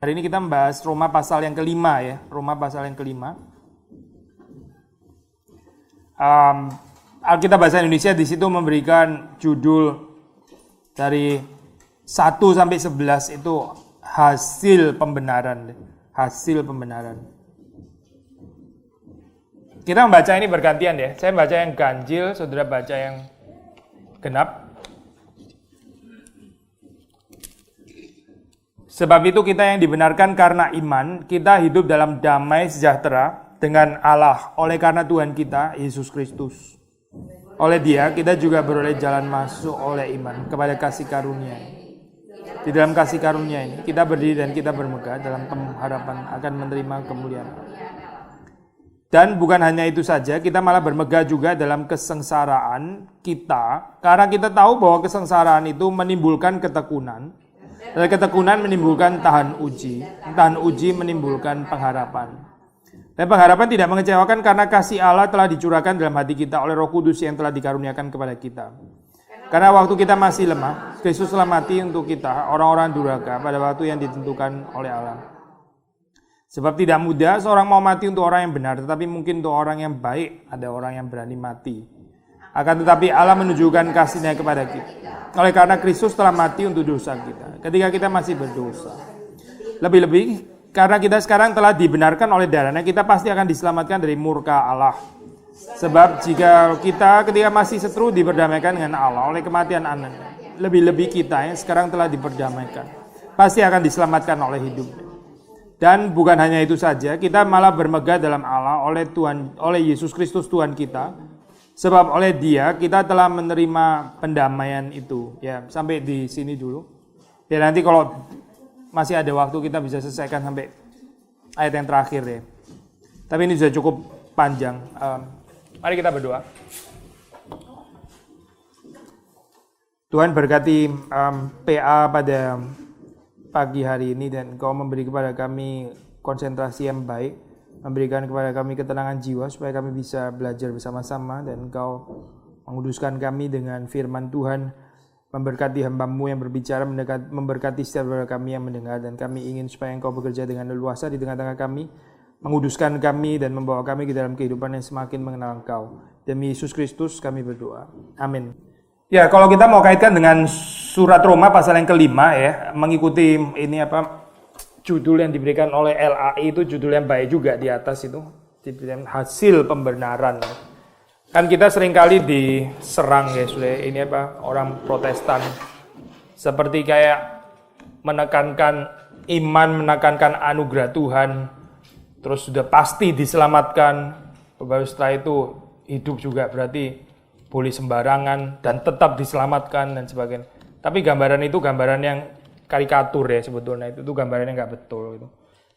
Hari ini kita membahas Roma pasal yang kelima ya. Roma pasal yang kelima. Alkitab Bahasa Indonesia di situ memberikan judul dari 1 sampai 11 itu hasil pembenaran. Hasil pembenaran. Kita membaca ini bergantian ya. Saya baca yang ganjil, saudara baca yang genap. Sebab itu kita yang dibenarkan karena iman, kita hidup dalam damai sejahtera dengan Allah oleh karena Tuhan kita, Yesus Kristus. Oleh Dia, kita juga beroleh jalan masuk oleh iman kepada kasih karunia. Di dalam kasih karunia ini, kita berdiri dan kita bermegah dalam pengharapan akan menerima kemuliaan. Dan bukan hanya itu saja, kita malah bermegah juga dalam kesengsaraan kita, karena kita tahu bahwa kesengsaraan itu menimbulkan ketekunan. Dan ketekunan menimbulkan tahan uji menimbulkan pengharapan. Dan pengharapan tidak mengecewakan karena kasih Allah telah dicurahkan dalam hati kita oleh Roh Kudus yang telah dikaruniakan kepada kita. Karena waktu kita masih lemah, Kristus telah mati untuk kita, orang-orang durhaka, pada waktu yang ditentukan oleh Allah. Sebab tidak mudah seorang mau mati untuk orang yang benar, tetapi mungkin untuk orang yang baik ada orang yang berani mati. Akan tetapi Allah menunjukkan kasih-Nya kepada kita. Oleh karena Kristus telah mati untuk dosa kita, ketika kita masih berdosa. Lebih-lebih, karena kita sekarang telah dibenarkan oleh darah-Nya, kita pasti akan diselamatkan dari murka Allah. Sebab jika kita ketika masih seteru diperdamaikan dengan Allah oleh kematian Anak-Nya, lebih-lebih kita yang sekarang telah diperdamaikan, pasti akan diselamatkan oleh hidup-Nya. Dan bukan hanya itu saja, kita malah bermegah dalam Allah oleh Yesus Kristus Tuhan kita. Sebab oleh Dia kita telah menerima pendamaian itu. Ya, sampai di sini dulu. Ya, nanti kalau masih ada waktu kita bisa selesaikan sampai ayat yang terakhir ya. Tapi ini sudah cukup panjang. Mari kita berdoa. Tuhan berkati PA pada pagi hari ini dan Engkau memberi kepada kami konsentrasi yang baik. Memberikan kepada kami ketenangan jiwa supaya kami bisa belajar bersama-sama dan Engkau menguduskan kami dengan firman Tuhan, memberkati hamba-Mu yang berbicara, memberkati setiap kami yang mendengar, dan kami ingin supaya Engkau bekerja dengan leluasa di tengah-tengah kami, menguduskan kami dan membawa kami ke dalam kehidupan yang semakin mengenal Engkau. Demi Yesus Kristus kami berdoa. Amin. Ya, kalau kita mau kaitkan dengan surat Roma pasal yang kelima ya, mengikuti ini judul yang diberikan oleh LAI itu judul yang baik juga di atas itu, diberikan hasil pembenaran. Kan kita seringkali diserang ya sudah ini orang Protestan seperti kayak menekankan iman, menekankan anugerah Tuhan, terus sudah pasti diselamatkan, baru setelah itu hidup juga berarti boleh sembarangan dan tetap diselamatkan dan sebagainya. Tapi gambaran itu gambaran yang karikatur ya sebetulnya, itu gambarannya nggak betul itu.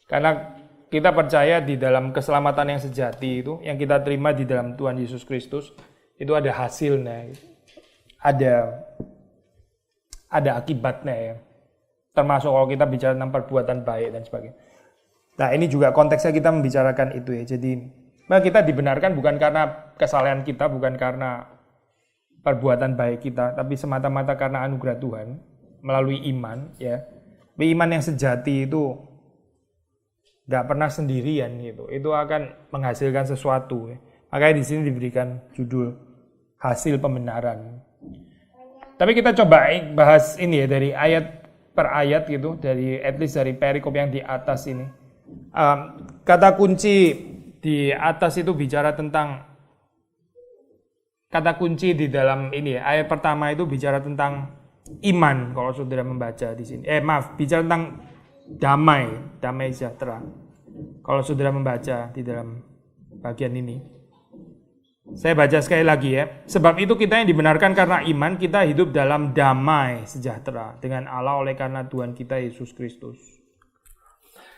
Karena kita percaya di dalam keselamatan yang sejati itu, yang kita terima di dalam Tuhan Yesus Kristus, itu ada hasilnya, ada akibatnya ya. Termasuk kalau kita bicara tentang perbuatan baik dan sebagainya. Nah ini juga konteksnya kita membicarakan itu ya. Jadi kita dibenarkan bukan karena kesalahan kita, bukan karena perbuatan baik kita, tapi semata-mata karena anugerah Tuhan melalui iman ya. Iman yang sejati itu enggak pernah sendirian gitu. Itu akan menghasilkan sesuatu ya. Makanya di sini diberikan judul hasil pembenaran. Tapi kita coba bahas ini ya dari ayat per ayat gitu, dari at least dari perikop yang di atas ini. Kata kunci di atas itu bicara tentang kata kunci di dalam ini ya. Ayat pertama itu bicara tentang iman kalau saudara membaca di sini. Bicara tentang damai sejahtera. Kalau saudara membaca di dalam bagian ini. Saya baca sekali lagi ya. Sebab itu kita yang dibenarkan karena iman, kita hidup dalam damai sejahtera dengan Allah oleh karena Tuhan kita Yesus Kristus.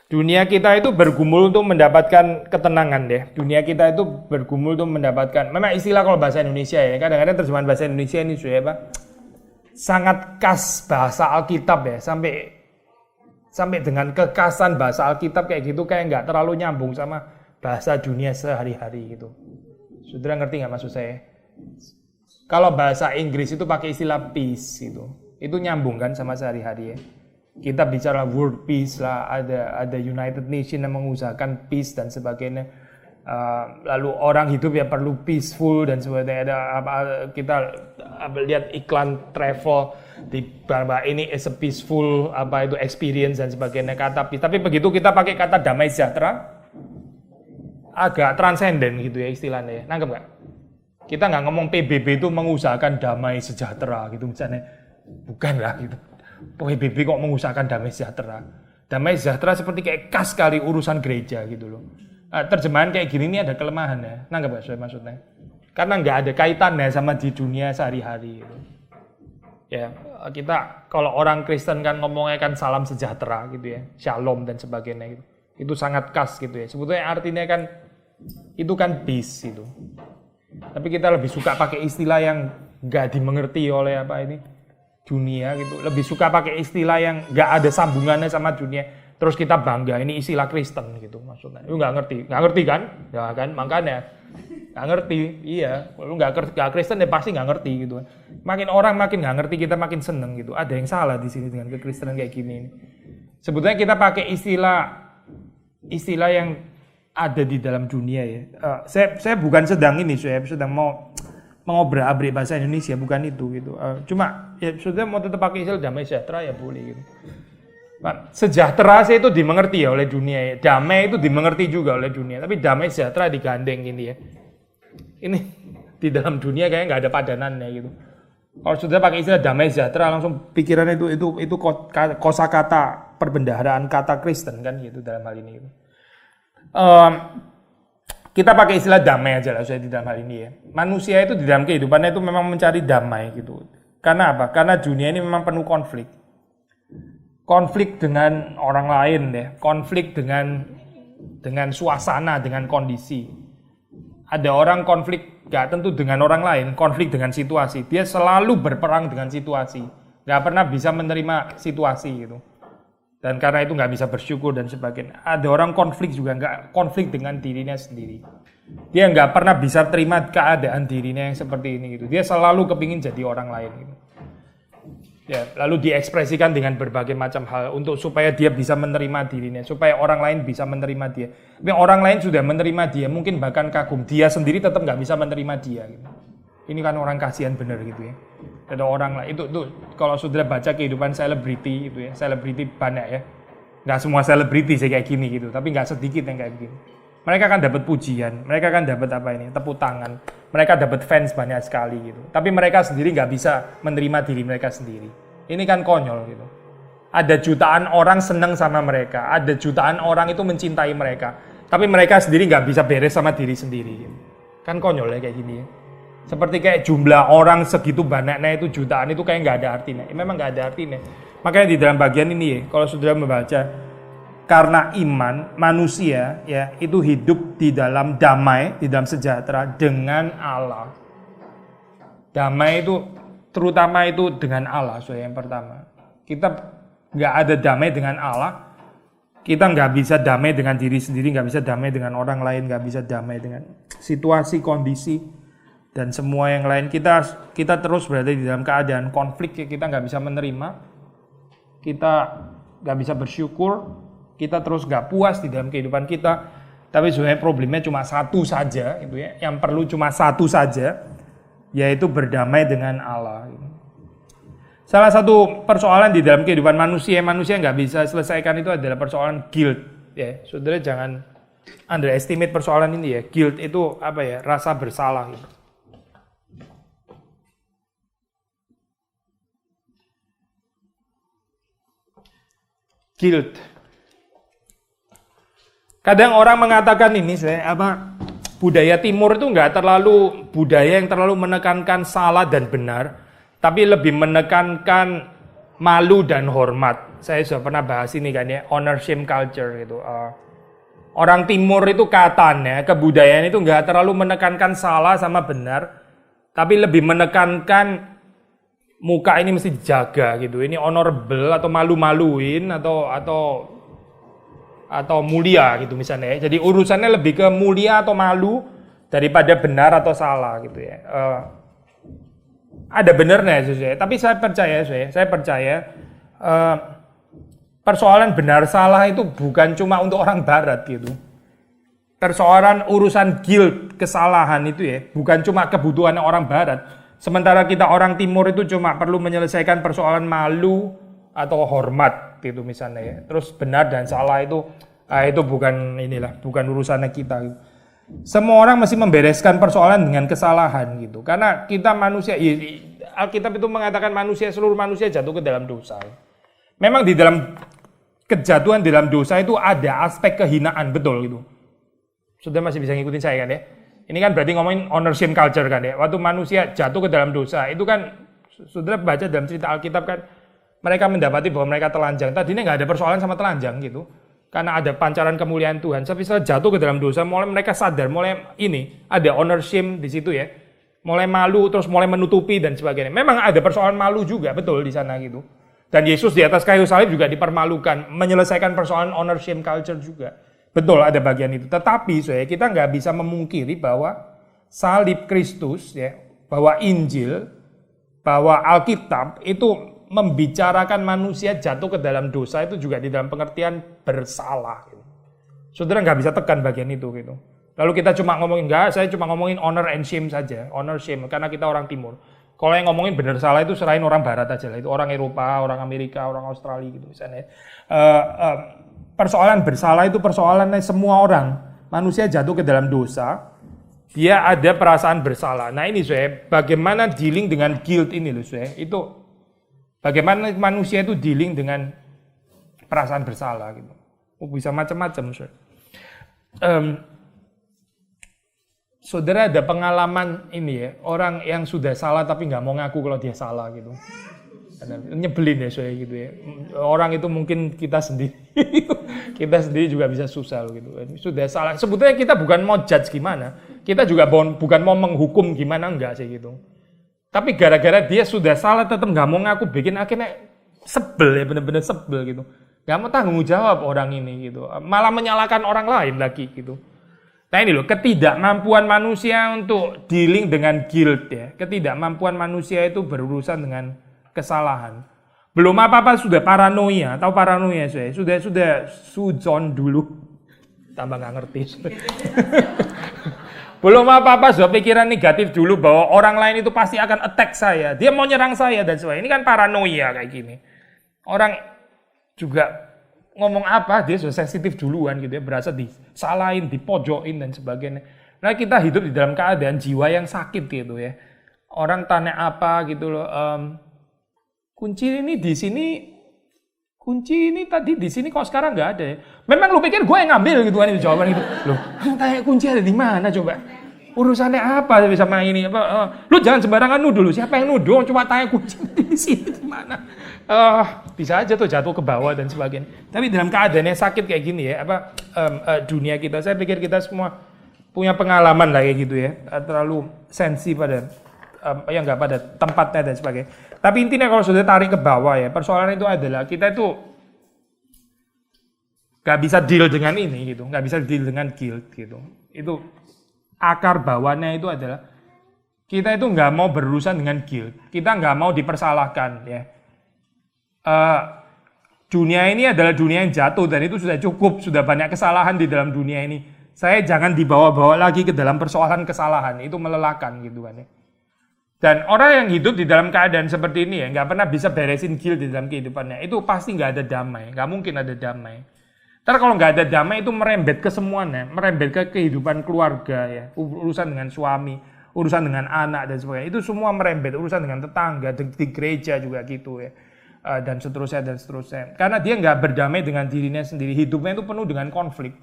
Dunia kita itu bergumul untuk mendapatkan ketenangan ya. Dunia kita itu bergumul untuk mendapatkan, memang istilah kalau bahasa Indonesia ya. Kadang-kadang terjemahan bahasa Indonesia ini sudah sangat khas bahasa Alkitab ya, sampai dengan kekasan bahasa Alkitab kayak gitu kayak nggak terlalu nyambung sama bahasa dunia sehari-hari gitu. Saudara ngerti nggak maksud saya? Kalau bahasa Inggris itu pakai istilah peace gitu, itu nyambung kan sama sehari-hari ya. Kita bicara world peace lah, ada United Nations yang mengusahakan peace dan sebagainya. Lalu orang hidup ya perlu peaceful dan sebagainya. Kita lihat iklan travel di bahwa ini is a peaceful experience dan sebagainya kata peace. Tapi begitu kita pakai kata damai sejahtera, agak transenden gitu ya istilahnya ya. Nangkep nggak? Kita nggak ngomong PBB itu mengusahakan damai sejahtera gitu misalnya. Bukan lah gitu. PBB kok mengusahakan damai sejahtera. Damai sejahtera seperti kayak kas kali urusan gereja gitu loh. Terjemahan kayak gini ini ada kelemahan ya. Nangkep nggak saya maksudnya? Karena nggak ada kaitannya sama di dunia sehari-hari gitu. Ya, kita kalau orang Kristen kan ngomongnya kan salam sejahtera gitu ya. Shalom dan sebagainya gitu. Itu sangat khas gitu ya. Sebetulnya artinya kan itu kan peace itu. Tapi kita lebih suka pakai istilah yang nggak dimengerti oleh dunia gitu. Lebih suka pakai istilah yang nggak ada sambungannya sama dunia. Terus kita bangga ini istilah Kristen gitu maksudnya. Lu nggak ngerti kan? Ya kan, makanya nggak ngerti. Iya, lu nggak Kristen ya pasti nggak ngerti gitu. Makin orang makin nggak ngerti, kita makin seneng gitu. Ada yang salah di sini dengan kekristenan kayak gini. Sebetulnya kita pakai istilah yang ada di dalam dunia ya. Saya bukan sedang mau mengobrak-abrik bahasa Indonesia, bukan itu gitu. Cuma ya sudah mau tetap pakai istilah damai sejahtera ya boleh gitu. Sejahtera sih itu dimengerti ya oleh dunia ya. Damai itu dimengerti juga oleh dunia, tapi damai sejahtera digandeng ini ya. Ini di dalam dunia kayaknya nggak ada padanannya gitu. Kalau sudah pakai istilah damai sejahtera langsung pikirannya itu kosakata perbendaharaan kata Kristen kan gitu dalam hal ini gitu. Kita pakai istilah damai aja lah saya di dalam hal ini ya. Manusia itu di dalam kehidupannya itu memang mencari damai gitu. Karena apa? Karena dunia ini memang penuh konflik. Konflik dengan orang lain ya, konflik dengan suasana, dengan kondisi. Ada orang konflik gak tentu dengan orang lain, konflik dengan situasi. Dia selalu berperang dengan situasi. Gak pernah bisa menerima situasi gitu. Dan karena itu nggak bisa bersyukur dan sebagainya. Ada orang konflik juga nggak konflik dengan dirinya sendiri. Dia nggak pernah bisa terima keadaan dirinya yang seperti ini gitu. Dia selalu kepingin jadi orang lain gitu. Ya, lalu diekspresikan dengan berbagai macam hal untuk supaya dia bisa menerima dirinya, supaya orang lain bisa menerima dia. Tapi orang lain sudah menerima dia, mungkin bahkan kagum. Dia sendiri tetap nggak bisa menerima dia. Gitu. Ini kan orang kasihan bener gitu ya. Ada orang lah itu kalau saudara baca kehidupan selebriti itu ya, selebriti banyak ya. Nggak semua selebriti sih kayak gini gitu, tapi nggak sedikit yang kayak gini. Mereka kan dapat pujian, mereka kan dapat tepuk tangan, mereka dapat fans banyak sekali gitu. Tapi mereka sendiri nggak bisa menerima diri mereka sendiri. Ini kan konyol gitu. Ada jutaan orang senang sama mereka, ada jutaan orang itu mencintai mereka, tapi mereka sendiri nggak bisa beres sama diri sendiri. Gitu. Kan konyol ya kayak gini ya. Seperti kayak jumlah orang segitu banyaknya itu jutaan itu kayak nggak ada artinya. Memang nggak ada artinya. Makanya di dalam bagian ini ya, kalau saudara membaca, karena iman manusia ya itu hidup di dalam damai, di dalam sejahtera dengan Allah. Damai itu terutama itu dengan Allah, soalnya yang pertama. Kita nggak ada damai dengan Allah, kita nggak bisa damai dengan diri sendiri, nggak bisa damai dengan orang lain, nggak bisa damai dengan situasi, kondisi, dan semua yang lain. Kita terus berada di dalam keadaan konflik, kita nggak bisa menerima, kita nggak bisa bersyukur, kita terus nggak puas di dalam kehidupan kita. Tapi sebenarnya problemnya cuma satu saja, gitu ya. Yang perlu cuma satu saja, yaitu berdamai dengan Allah. Salah satu persoalan di dalam kehidupan manusia nggak bisa selesaikan itu adalah persoalan guilt. Ya, saudara jangan underestimate persoalan ini ya. Guilt itu apa ya? Rasa bersalah. Gitu. Guilt. Kadang orang mengatakan ini budaya timur itu nggak terlalu budaya yang terlalu menekankan salah dan benar, tapi lebih menekankan malu dan hormat. Saya sudah pernah bahas ini kan ya, honor shame culture gitu. Orang timur itu katanya kebudayaan itu nggak terlalu menekankan salah sama benar, tapi lebih menekankan muka ini mesti dijaga gitu. Ini honorable atau malu-maluin atau mulia gitu misalnya ya. Jadi urusannya lebih ke mulia atau malu daripada benar atau salah gitu ya. Ada benarnya ya, tapi saya percaya persoalan benar salah itu bukan cuma untuk orang barat gitu. Persoalan urusan guilt, kesalahan itu ya, bukan cuma kebutuhan orang barat. Sementara kita orang timur itu cuma perlu menyelesaikan persoalan malu atau hormat gitu misalnya ya. Terus benar dan salah itu bukan bukan urusannya kita gitu. Semua orang mesti membereskan persoalan dengan kesalahan gitu. Karena kita manusia, Alkitab itu mengatakan seluruh manusia jatuh ke dalam dosa. Memang di dalam kejatuhan di dalam dosa itu ada aspek kehinaan, betul gitu. Sudah masih bisa ngikutin saya kan ya? Ini kan berarti ngomongin honor shame culture kan ya? Waktu manusia jatuh ke dalam dosa, itu kan saudara baca dalam cerita Alkitab kan, mereka mendapati bahwa mereka telanjang. Tadinya nggak ada persoalan sama telanjang gitu. Karena ada pancaran kemuliaan Tuhan. Tapi setelah jatuh ke dalam dosa, mulai mereka sadar, mulai ada honor shame di situ ya. Mulai malu, terus mulai menutupi dan sebagainya. Memang ada persoalan malu juga, betul di sana gitu. Dan Yesus di atas kayu salib juga dipermalukan, menyelesaikan persoalan honor shame culture juga. Betul ada bagian itu. Tetapi kita nggak bisa memungkiri bahwa salib Kristus ya, bahwa Injil, bahwa Alkitab itu membicarakan manusia jatuh ke dalam dosa itu juga di dalam pengertian bersalah. Gitu. Saudara nggak bisa tekan bagian itu gitu. Lalu kita cuma ngomongin saya cuma ngomongin honor and shame saja, honor shame karena kita orang timur. Kalau yang ngomongin benar salah itu serahin orang barat aja lah, itu orang Eropa, orang Amerika, orang Australia gitu misalnya. Persoalan bersalah itu persoalannya semua orang. Manusia jatuh ke dalam dosa, dia ada perasaan bersalah. Nah ini bagaimana dealing dengan guilt ini itu bagaimana manusia itu dealing dengan perasaan bersalah gitu. Bisa macam-macam saudara ada pengalaman ini ya, orang yang sudah salah tapi nggak mau ngaku kalau dia salah gitu. Nyebelin ya gitu ya. Orang itu mungkin kita sendiri juga bisa susah gitu. Sudah salah. Sebetulnya kita bukan mau judge gimana, kita juga bukan mau menghukum gimana, enggak sih gitu. Tapi gara-gara dia sudah salah tetap nggak mau ngaku, bikin akhirnya sebel ya, bener-bener sebel gitu. Nggak mau tanggung jawab orang ini gitu, malah menyalahkan orang lain lagi gitu. Nah ini ketidakmampuan manusia untuk dealing dengan guilt ya, ketidakmampuan manusia itu berurusan dengan kesalahan. Belum apa-apa sudah paranoia, tahu paranoia sudah suzon dulu, tambah nggak ngerti. Belum apa-apa sudah pikiran negatif dulu bahwa orang lain itu pasti akan attack saya, dia mau nyerang saya dan sebagainya. Ini kan paranoia kayak gini. Orang juga ngomong apa dia sudah sensitif duluan gitu ya, berasa disalahin, dipojokin dan sebagainya. Nah kita hidup di dalam keadaan jiwa yang sakit gitu ya. Orang tanya apa gitu loh. Kunci ini tadi di sini kok sekarang nggak ada ya? Memang lu pikir gue yang ngambil gitu kan itu jawaban itu? Loh, tanya kunci ada di mana coba? Urusannya apa sama ini? Lu jangan sembarangan nuduh lu. Siapa yang nuduh? Cuma tanya kunci di sini di mana? Bisa aja tuh jatuh ke bawah dan sebagainya. Tapi dalam keadaannya sakit kayak gini ya, dunia kita, saya pikir kita semua punya pengalaman lah kayak gitu ya, terlalu sensi pada nggak pada tempatnya dan sebagainya. Tapi intinya kalau sudah tarik ke bawah ya, persoalan itu adalah kita itu nggak bisa deal dengan ini gitu, nggak bisa deal dengan guilt gitu. Itu akar bawahnya itu adalah kita itu nggak mau berurusan dengan guilt, kita nggak mau dipersalahkan ya. Dunia ini adalah dunia yang jatuh dan itu sudah cukup, sudah banyak kesalahan di dalam dunia ini. Saya jangan dibawa-bawa lagi ke dalam persoalan kesalahan, itu melelahkan gitu kan ya. Dan orang yang hidup di dalam keadaan seperti ini ya, nggak pernah bisa beresin guilt di dalam kehidupannya, itu pasti nggak ada damai, nggak mungkin ada damai. Ntar kalau nggak ada damai itu merembet ke semuanya, merembet ke kehidupan keluarga ya, urusan dengan suami, urusan dengan anak dan sebagainya, itu semua merembet, urusan dengan tetangga, di gereja juga gitu ya. Dan seterusnya. Karena dia nggak berdamai dengan dirinya sendiri. Hidupnya itu penuh dengan konflik.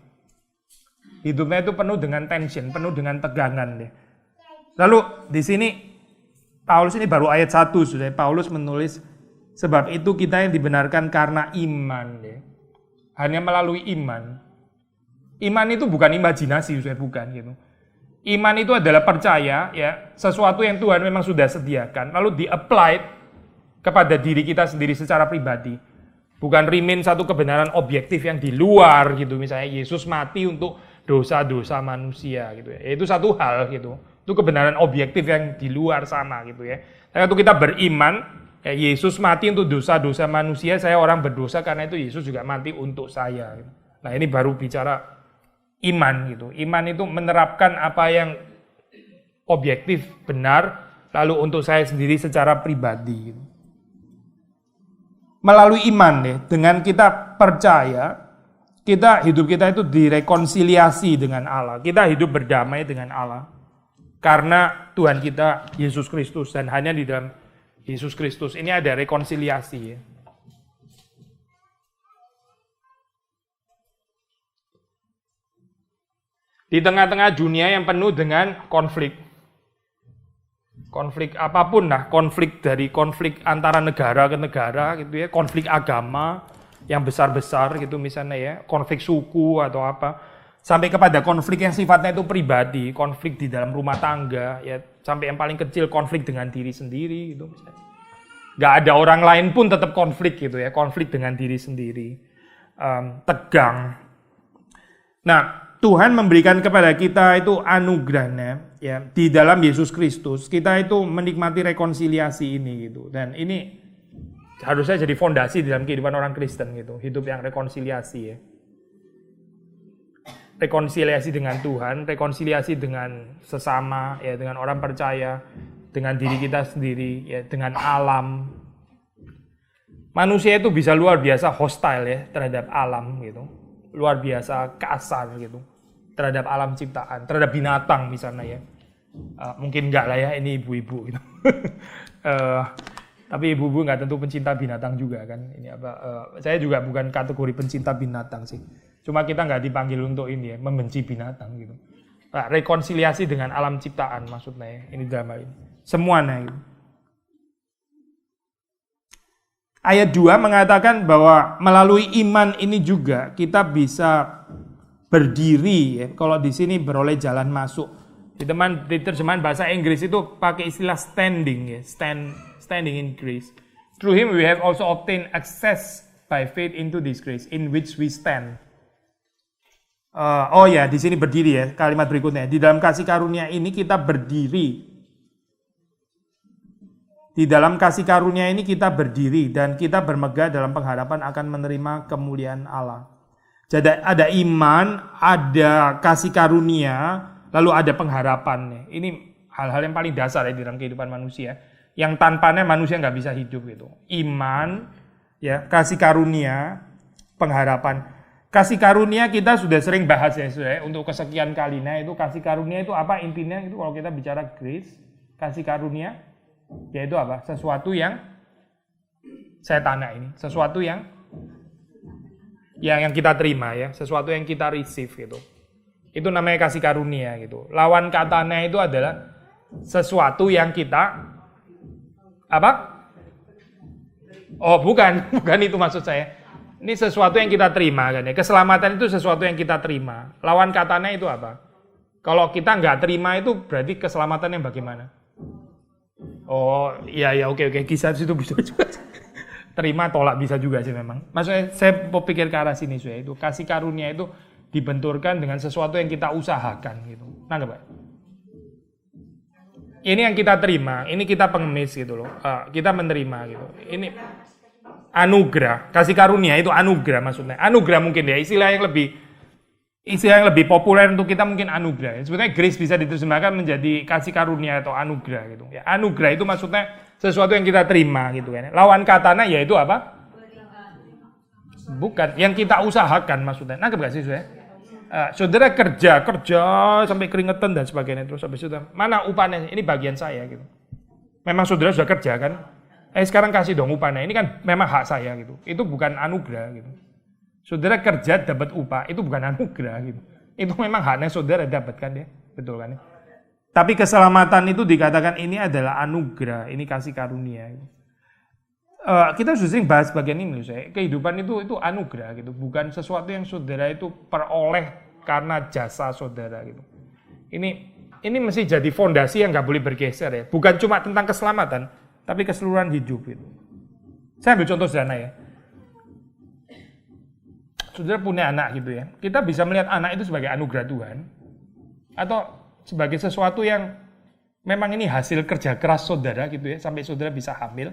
Hidupnya itu penuh dengan tension, penuh dengan tegangan. Deh. Lalu di sini Paulus ini baru ayat 1 sudah. Paulus menulis sebab itu kita yang dibenarkan karena iman. Deh. Hanya melalui iman. Iman itu bukan imajinasi, sudah bukan gitu. Iman itu adalah percaya ya sesuatu yang Tuhan memang sudah sediakan. Lalu di-apply kepada diri kita sendiri secara pribadi. Bukan rimin satu kebenaran objektif yang di luar gitu. Misalnya Yesus mati untuk dosa-dosa manusia gitu ya. Itu satu hal gitu. Itu kebenaran objektif yang di luar sana gitu ya. Tapi waktu kita beriman, Yesus mati untuk dosa-dosa manusia, saya orang berdosa, karena itu Yesus juga mati untuk saya. Nah, ini baru bicara iman gitu. Iman itu menerapkan apa yang objektif, benar, lalu untuk saya sendiri secara pribadi. Gitu. Melalui iman ya, dengan kita percaya, hidup kita itu direkonsiliasi dengan Allah. Kita hidup berdamai dengan Allah. Karena Tuhan kita Yesus Kristus, dan hanya di dalam Yesus Kristus ini ada rekonsiliasi ya. Di tengah-tengah dunia yang penuh dengan konflik apapun lah, konflik antara negara ke negara gitu ya, konflik agama yang besar-besar gitu misalnya ya, konflik suku atau apa, sampai kepada konflik yang sifatnya itu pribadi, konflik di dalam rumah tangga ya, sampai yang paling kecil konflik dengan diri sendiri gitu misalnya. Gak ada orang lain pun tetap konflik gitu ya, konflik dengan diri sendiri, tegang. Nah, Tuhan memberikan kepada kita itu anugerahnya ya, di dalam Yesus Kristus kita itu menikmati rekonsiliasi ini gitu, dan ini harusnya jadi fondasi dalam kehidupan orang Kristen gitu, hidup yang rekonsiliasi ya. Rekonsiliasi dengan Tuhan, rekonsiliasi dengan sesama ya, dengan orang percaya, dengan diri kita sendiri ya, dengan alam. Manusia itu bisa luar biasa hostile ya terhadap alam gitu, luar biasa kasar gitu terhadap alam ciptaan, terhadap binatang misalnya ya. Mungkin enggak lah ya, ini ibu-ibu gitu. Tapi ibu-ibu nggak tentu pencinta binatang juga kan. Ini apa? Saya juga bukan kategori pencinta binatang sih. Cuma kita nggak dipanggil untuk ini ya, membenci binatang gitu. Nah, rekonsiliasi dengan alam ciptaan maksudnya ya. Ini dalam hal ini. Semuanya gitu. Ayat 2 mengatakan bahwa melalui iman ini juga kita bisa berdiri ya. Kalau di sini beroleh jalan masuk. Di terjemahan bahasa Inggris itu pakai istilah standing ya, standing in grace. Through him we have also obtained access by faith into this grace in which we stand. Di sini berdiri ya, kalimat berikutnya. Di dalam kasih karunia ini kita berdiri. Di dalam kasih karunia ini kita berdiri dan kita bermegah dalam pengharapan akan menerima kemuliaan Allah. Jadi ada iman, ada kasih karunia, lalu ada pengharapan. Ini hal-hal yang paling dasar ya di dalam kehidupan manusia. Yang tanpanya manusia nggak bisa hidup gitu. Iman, ya, kasih karunia, pengharapan. Kasih karunia kita sudah sering bahas ya, untuk kesekian kalinya itu kasih karunia itu apa intinya itu kalau kita bicara grace, kasih karunia yaitu apa? Sesuatu yang saya tanya ini, sesuatu yang kita terima ya, sesuatu yang kita receive gitu. Itu namanya kasih karunia gitu. Lawan katanya itu adalah sesuatu yang kita apa? Oh, bukan itu maksud saya. Ini sesuatu yang kita terima kan ya. Keselamatan itu sesuatu yang kita terima. Lawan katanya itu apa? Kalau kita nggak terima itu berarti keselamatan yang bagaimana? Oh, iya oke. Kisah itu bisa juga. Terima tolak bisa juga sih memang. Maksudnya saya mau pikir ke arah sini saya itu kasih karunia itu dibenturkan dengan sesuatu yang kita usahakan gitu. Nangkep Pak? Ini yang kita terima, ini kita pengemis gitu loh. Kita menerima gitu. Ini anugerah, kasih karunia itu anugerah maksudnya. Anugerah mungkin ya, istilah yang lebih populer untuk kita mungkin anugerah. Sebetulnya grace bisa diterjemahkan menjadi kasih karunia atau anugerah gitu. Ya, anugerah itu maksudnya sesuatu yang kita terima gitu kan. Lawan katanya yaitu apa? Bukan, yang kita usahakan maksudnya. Nangkep gak sih saudara? Saudara kerja sampai keringetan dan sebagainya terus habis itu mana upahnya? Ini bagian saya gitu. Memang saudara sudah kerja kan? Sekarang kasih dong upahnya. Ini kan memang hak saya gitu. Itu bukan anugerah gitu. Saudara kerja dapat upah, itu bukan anugerah gitu. Itu memang haknya saudara dapatkan ya. Betul kan ya? Tapi keselamatan itu dikatakan ini adalah anugerah, ini kasih karunia gitu. Kita sudah sering bahas bagian ini saya. Kehidupan itu anugerah gitu, bukan sesuatu yang saudara itu peroleh karena jasa saudara gitu. Ini mesti jadi fondasi yang nggak boleh bergeser ya. Bukan cuma tentang keselamatan, tapi keseluruhan hidup itu. Saya ambil contoh sederhana ya. Saudara punya anak gitu ya. Kita bisa melihat anak itu sebagai anugerah Tuhan atau sebagai sesuatu yang memang ini hasil kerja keras saudara gitu ya, sampai saudara bisa hamil.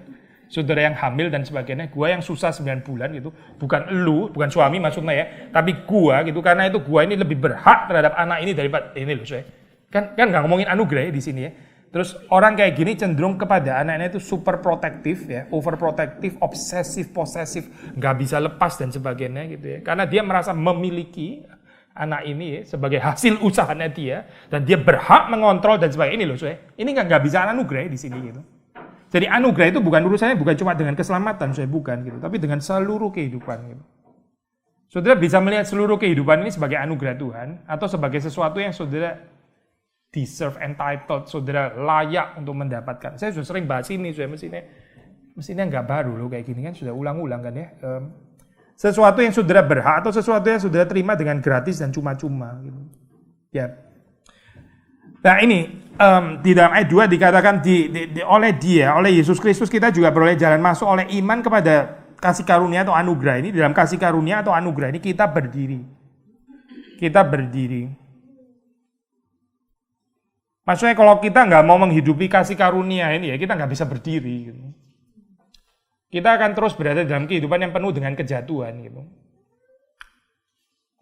saudara yang hamil dan sebagainya, gua yang susah 9 bulan gitu, bukan elu, bukan suami maksudnya ya, tapi gua gitu, karena itu gua ini lebih berhak terhadap anak ini daripada ini loh, saya. Kan nggak ngomongin anugerah ya di sini ya. Terus orang kayak gini cenderung kepada anaknya itu super protektif ya, overprotective, obsesif, posesif, nggak bisa lepas dan sebagainya gitu ya. Karena dia merasa memiliki anak ini ya, sebagai hasil usahanya dia dan dia berhak mengontrol dan sebagainya. Ini loh, saya. Ini nggak bisa anugerah ya di sini gitu. Jadi anugerah itu bukan urusannya bukan cuma dengan keselamatan, saya bukan gitu, tapi dengan seluruh kehidupan gitu. Saudara bisa melihat seluruh kehidupan ini sebagai anugerah Tuhan atau sebagai sesuatu yang saudara deserve, entitled, saudara layak untuk mendapatkan. Saya sudah sering bahas ini, saya mestinya nggak baru loh kayak gini kan, sudah ulang-ulang kan ya. Sesuatu yang saudara berhak atau sesuatu yang saudara terima dengan gratis dan cuma-cuma gitu. Ya. Nah ini di dalam ayat 2 dikatakan oleh dia, oleh Yesus Kristus kita juga beroleh jalan masuk oleh iman kepada kasih karunia atau anugerah ini. Dalam kasih karunia atau anugerah ini kita berdiri. Kita berdiri. Maksudnya kalau kita nggak mau menghidupi kasih karunia ini ya kita nggak bisa berdiri. Gitu. Kita akan terus berada dalam kehidupan yang penuh dengan kejatuhan. Gitu.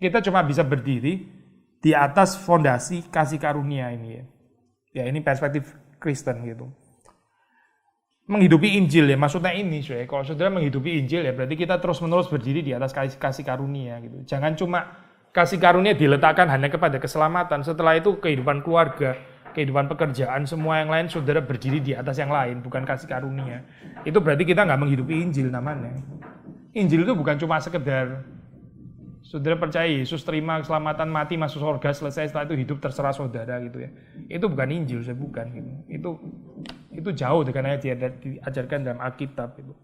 Kita cuma bisa berdiri di atas fondasi kasih karunia ini ya. Ya ini perspektif Kristen gitu. Menghidupi Injil ya, maksudnya ini kalau saudara menghidupi Injil ya berarti kita terus-menerus berdiri di atas kasih karunia gitu. Jangan cuma kasih karunia diletakkan hanya kepada keselamatan, setelah itu kehidupan keluarga, kehidupan pekerjaan, semua yang lain saudara berdiri di atas yang lain, bukan kasih karunia. Itu berarti kita nggak menghidupi Injil namanya. Injil itu bukan cuma sekedar saudara percaya Yesus terima keselamatan, mati, masuk surga, selesai, setelah itu hidup terserah saudara gitu ya. Itu bukan Injil, saya bukan gitu. Itu jauh dengan yang diajarkan dalam Alkitab itu.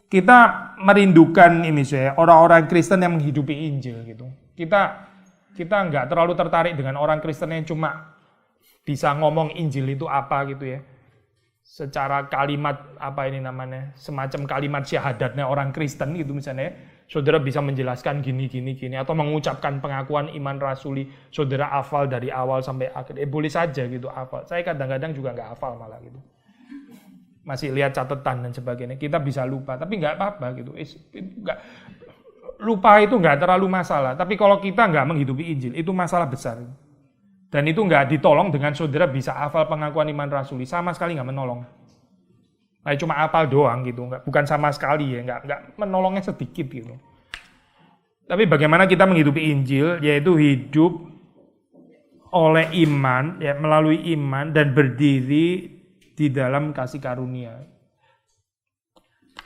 Kita merindukan ini saya, orang-orang Kristen yang menghidupi Injil gitu. Kita nggak terlalu tertarik dengan orang Kristen yang cuma bisa ngomong Injil itu apa gitu ya. Secara kalimat apa ini namanya, semacam kalimat syahadatnya orang Kristen gitu misalnya. Saudara bisa menjelaskan gini, atau mengucapkan pengakuan iman rasuli, saudara hafal dari awal sampai akhir. Boleh saja gitu hafal. Saya kadang-kadang juga nggak hafal malah gitu. Masih lihat catatan dan sebagainya. Kita bisa lupa, tapi nggak apa-apa gitu. Lupa itu nggak terlalu masalah. Tapi kalau kita nggak menghidupi Injil, itu masalah besar. Dan itu nggak ditolong dengan saudara bisa hafal pengakuan iman rasuli. Sama sekali nggak menolong. Nah, cuma hafal doang gitu, bukan sama sekali ya, nggak menolongnya sedikit gitu. Tapi bagaimana kita menghidupi Injil, yaitu hidup oleh iman, ya melalui iman dan berdiri di dalam kasih karunia.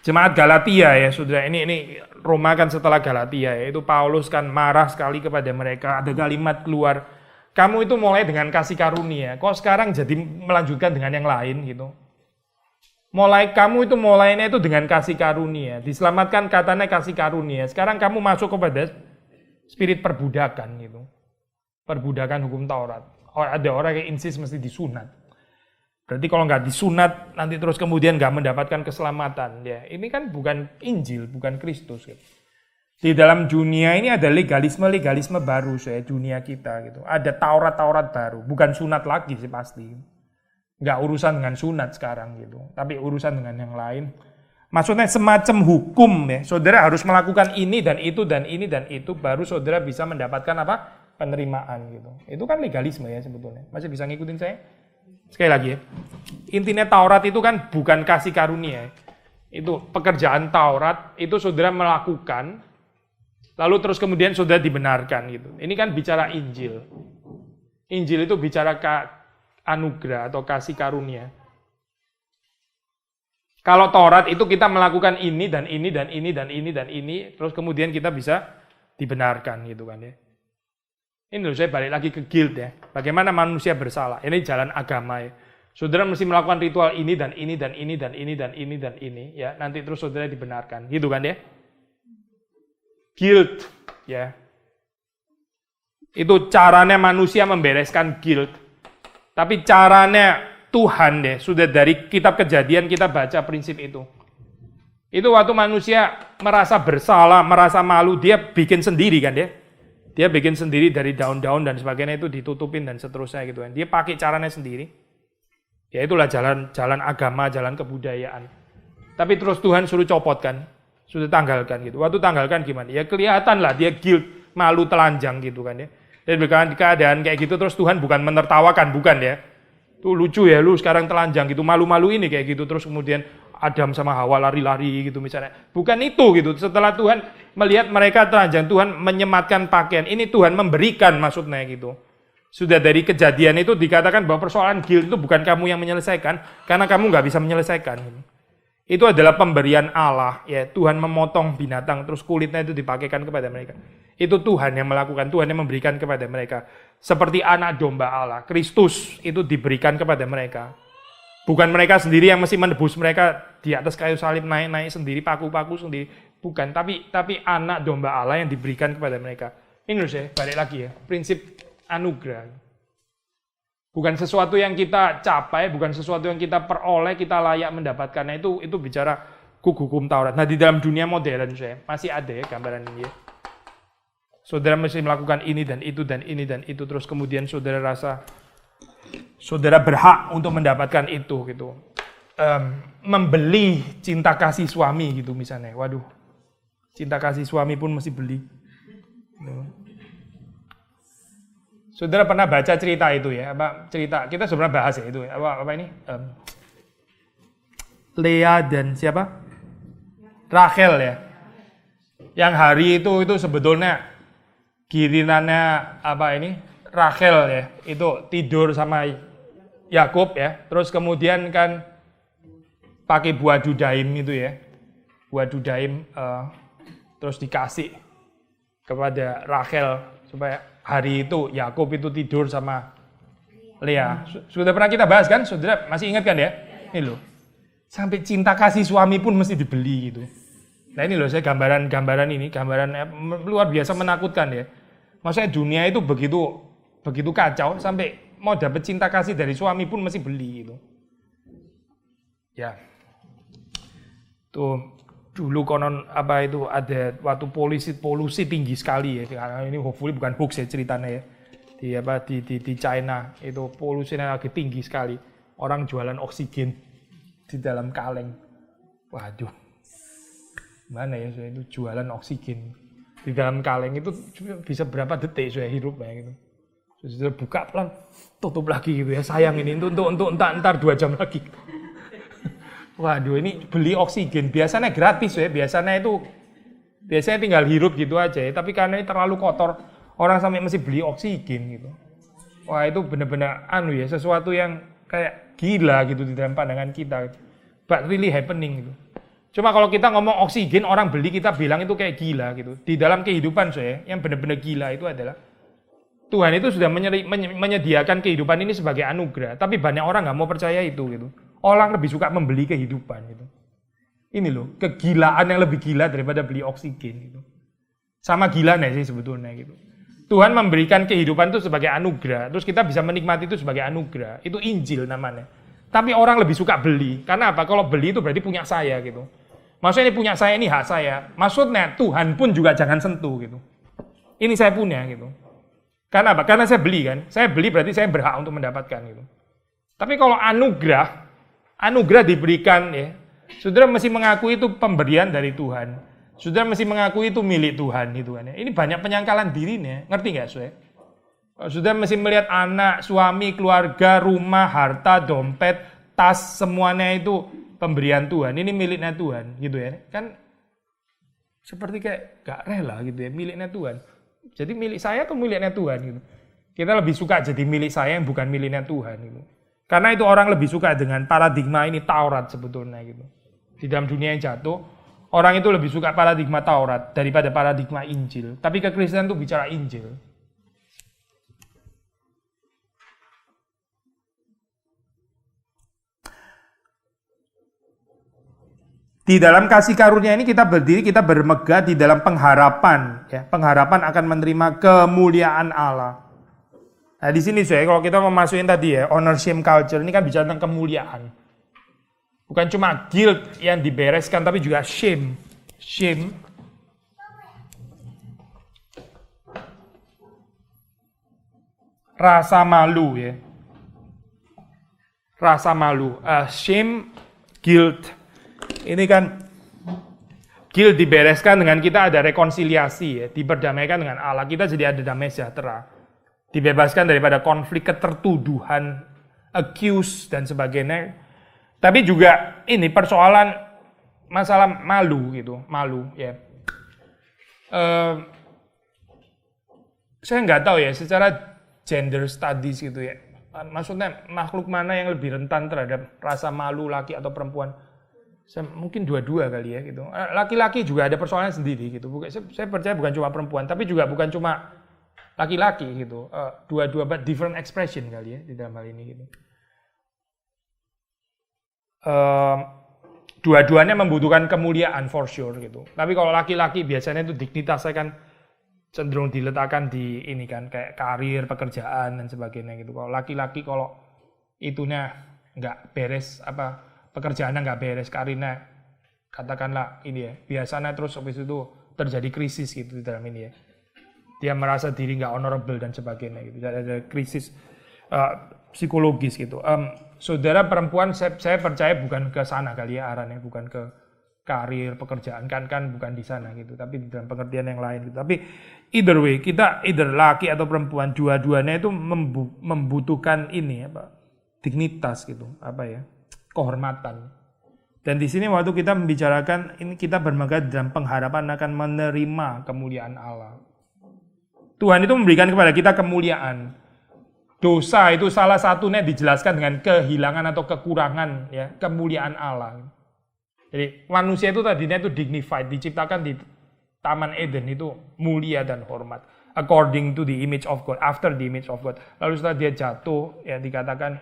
Jemaat Galatia ya, saudara, ini Roma kan setelah Galatia ya, itu Paulus kan marah sekali kepada mereka, ada kalimat keluar, kamu itu mulai dengan kasih karunia, kok sekarang jadi melanjutkan dengan yang lain gitu. Kamu itu mulainya itu dengan kasih karunia. Diselamatkan katanya kasih karunia. Sekarang kamu masuk kepada spirit perbudakan gitu. Perbudakan hukum Taurat. Ada orang yang insist mesti disunat. Berarti kalau nggak disunat nanti terus kemudian nggak mendapatkan keselamatan. Ya, ini kan bukan Injil, bukan Kristus. Gitu. Di dalam dunia ini ada legalisme baru dunia kita gitu. Ada Taurat baru, bukan sunat lagi sih pasti. Nggak urusan dengan sunat sekarang gitu, tapi urusan dengan yang lain. Maksudnya semacam hukum ya, saudara harus melakukan ini dan itu dan ini dan itu, baru saudara bisa mendapatkan apa? Penerimaan gitu. Itu kan legalisme ya sebetulnya. Masih bisa ngikutin saya? Sekali lagi ya, intinya Taurat itu kan bukan kasih karunia. Itu pekerjaan Taurat, itu saudara melakukan, lalu terus kemudian saudara dibenarkan gitu. Ini kan bicara Injil. Injil itu bicara anugerah atau kasih karunia. Kalau Taurat itu kita melakukan ini dan ini dan ini dan ini dan ini, terus kemudian kita bisa dibenarkan gitu kan ya. Ini loh saya balik lagi ke guilt ya. Bagaimana manusia bersalah? Ini jalan agama ya. Saudara mesti melakukan ritual ini dan ini dan ini dan ini dan ini dan ini ya. Nanti terus saudara dibenarkan, gitu kan ya. Guilt ya. Itu caranya manusia membereskan guilt. Tapi caranya Tuhan deh, sudah dari kitab Kejadian kita baca prinsip itu. Itu waktu manusia merasa bersalah, merasa malu, dia bikin sendiri kan dia. Dia bikin sendiri dari daun-daun dan sebagainya itu ditutupin dan seterusnya gitu kan. Dia pakai caranya sendiri. Ya itulah jalan agama, jalan kebudayaan. Tapi terus Tuhan suruh copot kan, sudah tanggalkan gitu. Waktu tanggalkan gimana? Ya kelihatan lah dia guilt, malu telanjang gitu kan ya. Dan keadaan kayak gitu terus Tuhan bukan menertawakan, bukan ya. Tuh lucu ya lu sekarang telanjang gitu, malu-malu ini kayak gitu. Terus kemudian Adam sama Hawa lari-lari gitu misalnya. Bukan itu gitu. Setelah Tuhan melihat mereka telanjang, Tuhan menyematkan pakaian. Ini Tuhan memberikan maksudnya gitu. Sudah dari kejadian itu dikatakan bahwa persoalan guilt itu bukan kamu yang menyelesaikan, karena kamu nggak bisa menyelesaikan. Gitu. Itu adalah pemberian Allah. Ya Tuhan memotong binatang, terus kulitnya itu dipakaikan kepada mereka. Itu Tuhan yang melakukan, Tuhan yang memberikan kepada mereka. Seperti anak domba Allah, Kristus itu diberikan kepada mereka. Bukan mereka sendiri yang mesti menebus mereka di atas kayu salib naik-naik sendiri, paku-paku sendiri. Bukan, tapi anak domba Allah yang diberikan kepada mereka. Ini loh saya, balik lagi ya, prinsip anugerah. Bukan sesuatu yang kita capai, bukan sesuatu yang kita peroleh, kita layak mendapatkannya. Itu bicara hukum Taurat. Nah di dalam dunia modern saya, masih ada ya gambaran ini ya. Saudara mesti melakukan ini dan itu dan ini dan itu, terus kemudian saudara rasa saudara berhak untuk mendapatkan itu gitu. Membeli cinta kasih suami gitu misalnya. Waduh, cinta kasih suami pun mesti beli. Saudara pernah baca cerita itu ya? Apa cerita? Kita sebenarnya bahas ya itu. Apa ini? Lea dan siapa? Rachel ya. Yang hari itu sebetulnya girinannya apa ini? Rachel ya. Itu tidur sama Yakub ya. Terus kemudian kan pakai buah dudaim itu ya. Buah dudaim terus dikasih kepada Rachel supaya hari itu Yakub itu tidur sama Lea. Sudah pernah kita bahas kan? Saudara masih ingat kan ya? Ini loh. Sampai cinta kasih suami pun mesti dibeli gitu. Nah ini loh saya gambaran ini, gambaran luar biasa menakutkan ya. Maksudnya dunia itu begitu kacau sampai mau dapat cinta kasih dari suami pun mesti beli gitu. Ya. Tuh dulu konon apa itu ada waktu polusi tinggi sekali ya. Karena ini hopefully bukan hoax ya ceritanya ya. Di China itu polusinya lagi tinggi sekali. Orang jualan oksigen di dalam kaleng. Waduh. Mana ya saya itu jualan oksigen di dalam kaleng itu bisa berapa detik saya hidup ya gitu. Sudah buka pelan, tutup lagi gitu ya. Sayang ini untuk entar 2 jam lagi. Waduh ini beli oksigen biasanya gratis ya, biasanya tinggal hirup gitu aja ya, tapi karena ini terlalu kotor orang sampai mesti beli oksigen gitu. Wah itu benar-benar ya sesuatu yang kayak gila gitu di dalam pandangan kita, but really happening gitu. Cuma kalau kita ngomong oksigen orang beli kita bilang itu kayak gila gitu. Di dalam kehidupan saya yang benar-benar gila itu adalah Tuhan itu sudah menyediakan kehidupan ini sebagai anugerah, tapi banyak orang nggak mau percaya itu gitu. Orang lebih suka membeli kehidupan gitu. Ini loh, kegilaan yang lebih gila daripada beli oksigen gitu. Sama gilanya sih sebetulnya gitu. Tuhan memberikan kehidupan itu sebagai anugerah, terus kita bisa menikmati itu sebagai anugerah. Itu Injil namanya. Tapi orang lebih suka beli. Karena apa? Kalau beli itu berarti punya saya gitu. Maksudnya ini punya saya, ini hak saya. Maksudnya Tuhan pun juga jangan sentuh gitu. Ini saya punya gitu. Karena apa? Karena saya beli kan. Saya beli berarti saya berhak untuk mendapatkan gitu. Tapi kalau anugerah diberikan ya, saudara mesti mengakui itu pemberian dari Tuhan. Saudara mesti mengakui itu milik Tuhan gitu kan ya. Ini banyak penyangkalan dirinya, ngerti nggak saudara? Saudara mesti melihat anak, suami, keluarga, rumah, harta, dompet, tas, semuanya itu pemberian Tuhan. Ini miliknya Tuhan gitu ya. Kan seperti kayak gak rela gitu ya, miliknya Tuhan. Jadi milik saya atau miliknya Tuhan gitu. Kita lebih suka jadi milik saya yang bukan miliknya Tuhan gitu. Karena itu orang lebih suka dengan paradigma ini Taurat sebetulnya gitu. Di dalam dunia yang jatuh, orang itu lebih suka paradigma Taurat daripada paradigma Injil. Tapi kekristenan itu bicara Injil. Di dalam kasih karunia ini kita berdiri, kita bermegah di dalam pengharapan. Ya, pengharapan akan menerima kemuliaan Allah. Nah di sini saya kalau kita mau masukin tadi ya honor shame culture ini kan bicara tentang kemuliaan. Bukan cuma guilt yang dibereskan tapi juga shame. Rasa malu ya. rasa malu, shame, guilt. Ini kan guilt dibereskan dengan kita ada rekonsiliasi, ya, diperdamaikan dengan Allah. Kita jadi ada damai sejahtera. Dibebaskan daripada konflik ketertuduhan, accuse dan sebagainya. Tapi juga ini persoalan masalah malu gitu, malu ya. Saya nggak tahu ya secara gender studies gitu ya. Maksudnya makhluk mana yang lebih rentan terhadap rasa malu, laki atau perempuan? Mungkin dua-dua kali ya gitu. Laki-laki juga ada persoalan sendiri gitu. Saya percaya bukan cuma perempuan, tapi juga bukan cuma laki-laki gitu. Dua-dua but different expression kali ya di dalam hal ini gitu. Dua-duanya membutuhkan kemuliaan for sure gitu. Tapi kalau laki-laki biasanya itu dignitasnya kan cenderung diletakkan di ini kan kayak karir, pekerjaan dan sebagainya gitu. Kalau laki-laki kalau itunya nggak beres pekerjaannya nggak beres, karirnya katakanlah ini ya biasanya terus habis itu terjadi krisis gitu di dalam ini ya. Dia merasa diri nggak honorable dan sebagainya gitu. Jadi ada krisis psikologis gitu. Saudara perempuan saya percaya bukan ke sana kali ya arahnya, bukan ke karir, pekerjaan kan bukan di sana gitu, tapi di dalam pengertian yang lain gitu. Tapi either way, kita either laki atau perempuan, dua-duanya itu membutuhkan ini dignitas gitu, kehormatan. Dan di sini waktu kita membicarakan ini kita bermegah dalam pengharapan akan menerima kemuliaan Allah. Tuhan itu memberikan kepada kita kemuliaan. Dosa itu salah satunya dijelaskan dengan kehilangan atau kekurangan ya, kemuliaan Allah. Jadi manusia itu tadinya itu dignified, diciptakan di Taman Eden itu mulia dan hormat. According to the image of God, after the image of God. Lalu setelah dia jatuh, ya dikatakan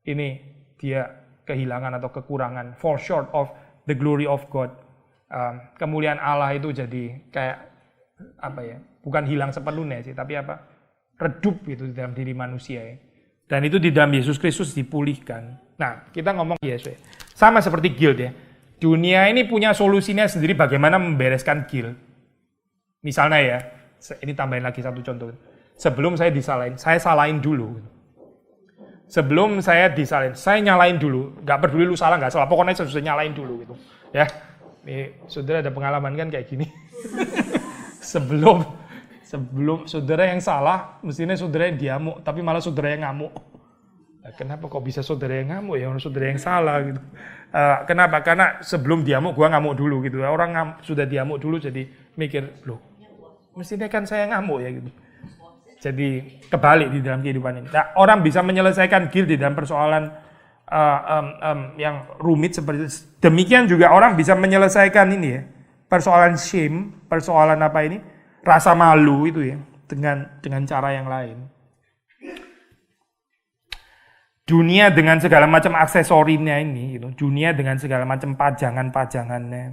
ini dia kehilangan atau kekurangan, fall short of the glory of God. Kemuliaan Allah itu jadi kayak bukan hilang sepenuhnya sih, tapi redup gitu di dalam diri manusia ya. Dan itu di dalam Yesus Kristus dipulihkan. Nah, kita ngomong Yesus sama seperti guilt ya. Dunia ini punya solusinya sendiri bagaimana membereskan guilt. Misalnya ya, ini tambahin lagi satu contoh. Sebelum saya disalahin, saya salahin dulu. Sebelum saya disalahin, saya nyalain dulu. Gak peduli lu salah gak salah, pokoknya saya sudah nyalain dulu gitu. Ya, nih saudara ada pengalaman kan kayak gini. Sebelum saudara yang salah, mestinya saudara yang diamuk, tapi malah saudara yang ngamuk. Kenapa kok bisa saudara yang ngamuk ya, orang saudara yang salah gitu. Kenapa? Karena sebelum diamuk, gua ngamuk dulu gitu. Orang sudah diamuk dulu jadi mikir, loh, mestinya kan saya ngamuk ya gitu. Jadi kebalik di dalam kehidupan ini. Nah, orang bisa menyelesaikan guilt di dalam persoalan yang rumit seperti itu. Demikian juga orang bisa menyelesaikan ini ya, persoalan shame, persoalan rasa malu itu ya, dengan cara yang lain. Dunia dengan segala macam aksesorinya ini, gitu. Dunia dengan segala macam pajangan-pajangannya,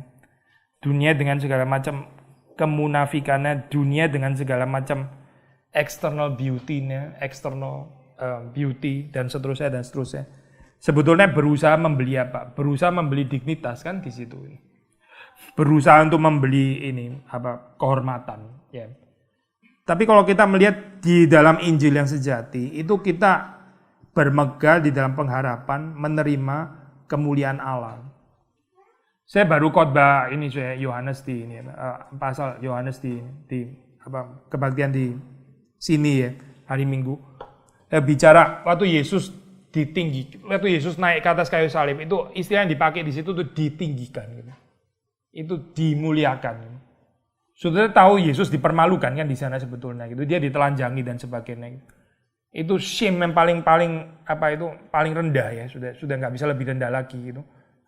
dunia dengan segala macam kemunafikannya, dunia dengan segala macam external beauty-nya, external beauty dan seterusnya. Sebetulnya berusaha membeli apa? Berusaha membeli dignitas kan di situ. Berusaha untuk membeli kehormatan. Ya. Tapi kalau kita melihat di dalam Injil yang sejati, itu kita bermegah di dalam pengharapan menerima kemuliaan Allah. Saya baru khotbah ini Yohanes di ini pasal Yohanes di kebaktian di sini ya hari Minggu. Bicara waktu Yesus naik ke atas kayu salib itu istilah yang dipakai di situ tuh ditinggikan gitu. Itu dimuliakan. Saudara tahu Yesus dipermalukan kan di sana sebetulnya gitu. Dia ditelanjangi dan sebagainya. Itu shame yang paling rendah ya, sudah nggak bisa lebih rendah lagi gitu.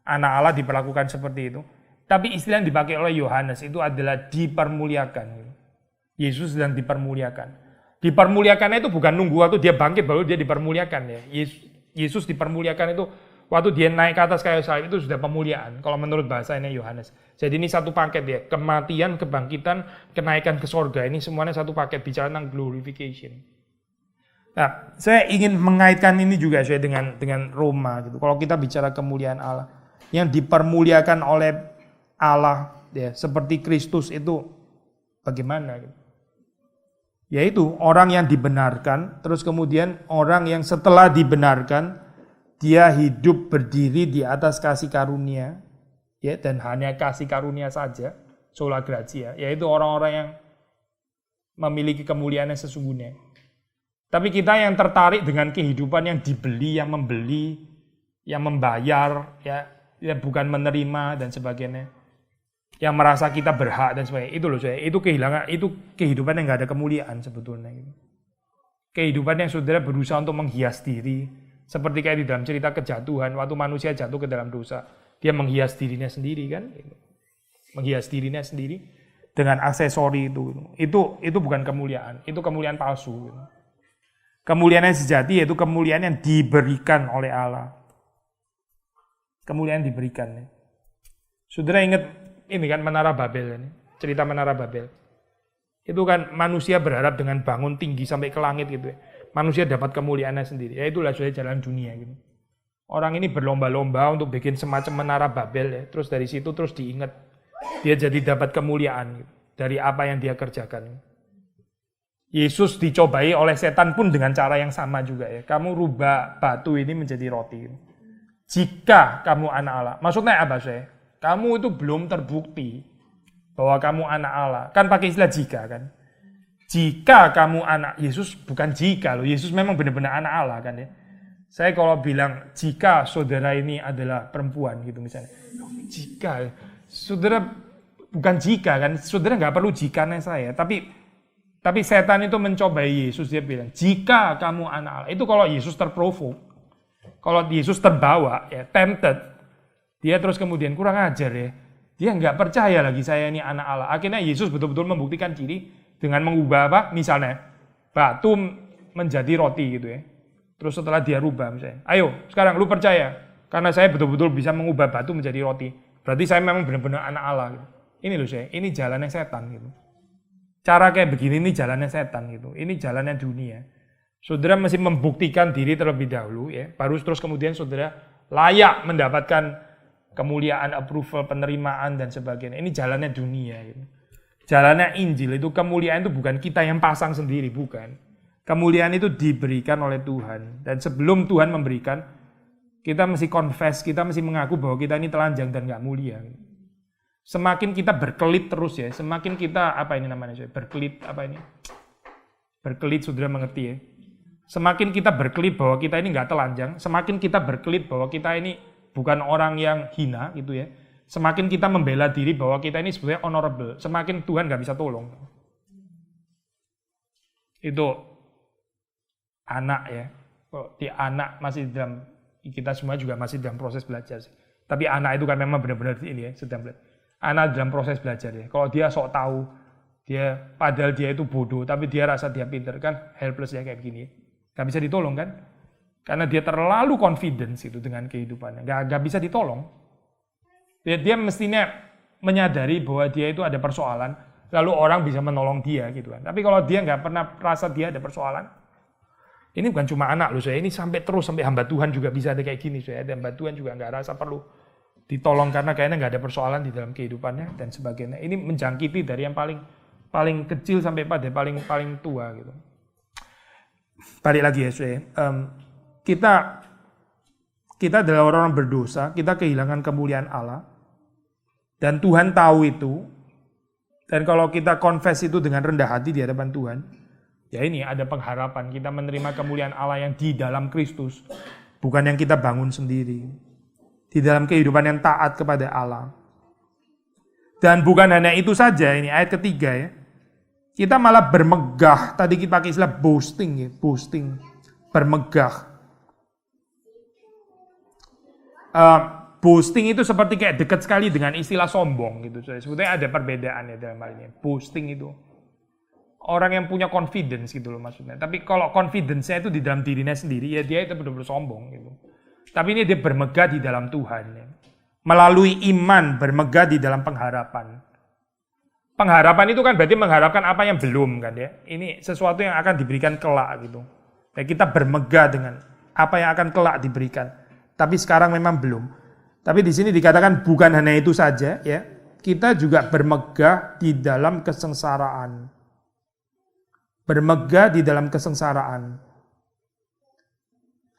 Anak Allah diperlakukan seperti itu. Tapi istilah yang dipakai oleh Yohanes itu adalah dipermuliakan. Gitu. Yesus sedang dipermuliakan. Dipermuliakannya itu bukan nunggu waktu dia bangkit baru dia dipermuliakan ya. Yesus dipermuliakan itu waktu dia naik ke atas kayu salib itu sudah pemuliaan. Kalau menurut bahasanya Yohanes. Jadi ini satu paket ya. Kematian, kebangkitan, kenaikan ke sorga. Ini semuanya satu paket bicara tentang glorification. Nah, saya ingin mengaitkan ini juga dengan Roma gitu. Kalau kita bicara kemuliaan Allah, yang dipermuliakan oleh Allah ya, seperti Kristus itu bagaimana gitu. Yaitu orang yang dibenarkan, terus kemudian orang yang setelah dibenarkan Dia hidup berdiri di atas kasih karunia, ya, dan hanya kasih karunia saja, sola gratia, yaitu orang-orang yang memiliki kemuliaan yang sesungguhnya. Tapi kita yang tertarik dengan kehidupan yang dibeli, yang membeli, yang membayar, ya bukan menerima dan sebagainya, yang merasa kita berhak dan sebagainya, itu loh saya, itu kehilangan, itu kehidupan yang nggak ada kemuliaan sebetulnya. Kehidupan yang saudara berusaha untuk menghias diri, seperti kayak di dalam cerita kejatuhan, waktu manusia jatuh ke dalam dosa, dia menghias dirinya sendiri kan, menghias dirinya sendiri dengan aksesori itu bukan kemuliaan, itu kemuliaan palsu. Kemuliaan yang sejati yaitu kemuliaan yang diberikan oleh Allah. Kemuliaan diberikan. Saudara ingat ini kan Menara Babel ini, cerita Menara Babel. Itu kan manusia berharap dengan bangun tinggi sampai ke langit gitu ya. Manusia dapat kemuliaannya sendiri. Ya itulah sudah jalan dunia gitu. Orang ini berlomba-lomba untuk bikin semacam Menara Babel ya. Terus dari situ terus diingat dia jadi dapat kemuliaan gitu, dari apa yang dia kerjakan. Yesus dicobai oleh setan pun dengan cara yang sama juga ya. Kamu rubah batu ini menjadi roti. Jika kamu anak Allah. Maksudnya apa saya? Kamu itu belum terbukti bahwa kamu anak Allah. Kan pakai istilah jika kan. Jika kamu anak Yesus, bukan jika loh. Yesus memang benar-benar anak Allah kan ya. Saya kalau bilang jika saudara ini adalah perempuan gitu misalnya. Jika saudara bukan jika kan. Saudara nggak perlu jikanya saya. Tapi setan itu mencobai Yesus, dia bilang, jika kamu anak Allah. Itu kalau Yesus terprovok, kalau Yesus terbawa, ya tempted, dia terus kemudian kurang ajar ya. Dia nggak percaya lagi saya ini anak Allah. Akhirnya Yesus betul-betul membuktikan diri dengan mengubah apa? Misalnya, batu menjadi roti gitu ya. Terus setelah dia rubah misalnya, ayo sekarang lu percaya, karena saya betul-betul bisa mengubah batu menjadi roti. Berarti saya memang benar-benar anak Allah. Gitu. Ini loh saya, ini jalannya setan gitu. Cara kayak begini ini jalannya setan gitu. Ini jalannya dunia. Saudara mesti membuktikan diri terlebih dahulu ya. Baru terus kemudian saudara layak mendapatkan kemuliaan, approval, penerimaan dan sebagainya. Ini jalannya dunia gitu. Jalannya Injil itu kemuliaan itu bukan kita yang pasang sendiri, bukan. Kemuliaan itu diberikan oleh Tuhan. Dan sebelum Tuhan memberikan, kita mesti confess, kita mesti mengaku bahwa kita ini telanjang dan gak mulia gitu. Semakin kita berkelit terus ya, semakin kita apa ini namanya saya berkelit apa ini? Berkelit saudara mengerti ya. Semakin kita berkelit bahwa kita ini nggak telanjang, semakin kita berkelit bahwa kita ini bukan orang yang hina gitu ya. Semakin kita membela diri bahwa kita ini sebenarnya honorable, semakin Tuhan nggak bisa tolong. Itu anak ya. Di anak masih dalam, kita semua juga masih dalam proses belajar sih. Tapi anak itu kan memang benar-benar ini ya, sedang belajar. Anak dalam proses belajar ya. Kalau dia sok tahu, dia padahal dia itu bodoh, tapi dia rasa dia pinter kan, helpless ya kayak begini. Gak bisa ditolong kan? Karena dia terlalu confidence itu dengan kehidupannya. Gak bisa ditolong. Dia mestinya menyadari bahwa dia itu ada persoalan, lalu orang bisa menolong dia gitu kan. Tapi kalau dia nggak pernah rasa dia ada persoalan, ini bukan cuma anak loh saya, ini sampai terus sampai hamba Tuhan juga bisa ada kayak gini saya. Dan hamba Tuhan juga nggak rasa perlu ditolong karena kayaknya nggak ada persoalan di dalam kehidupannya dan sebagainya. Ini menjangkiti dari yang paling kecil sampai pada paling tua gitu. Balik lagi ya saya, kita adalah orang berdosa, kita kehilangan kemuliaan Allah dan Tuhan tahu itu. Dan kalau kita confess itu dengan rendah hati di hadapan Tuhan, ya ini ada pengharapan kita menerima kemuliaan Allah yang di dalam Kristus, bukan yang kita bangun sendiri. Di dalam kehidupan yang taat kepada Allah. Dan bukan hanya itu saja, ini ayat ketiga ya. Kita malah bermegah, tadi kita pakai istilah boasting ya, boasting, bermegah. Boasting itu seperti kayak dekat sekali dengan istilah sombong gitu. Sebetulnya ada perbedaan ya dalam hal ini. Boasting itu orang yang punya confidence gitu loh maksudnya. Tapi kalau confidence-nya itu di dalam dirinya sendiri, ya dia itu benar-benar sombong gitu. Tapi ini dia bermegah di dalam Tuhan. Ya. Melalui iman bermegah di dalam pengharapan. Pengharapan itu kan berarti mengharapkan apa yang belum kan ya. Ini sesuatu yang akan diberikan kelak gitu. Ya, kita bermegah dengan apa yang akan kelak diberikan. Tapi sekarang memang belum. Tapi di sini dikatakan bukan hanya itu saja ya. Kita juga bermegah di dalam kesengsaraan. Bermegah di dalam kesengsaraan.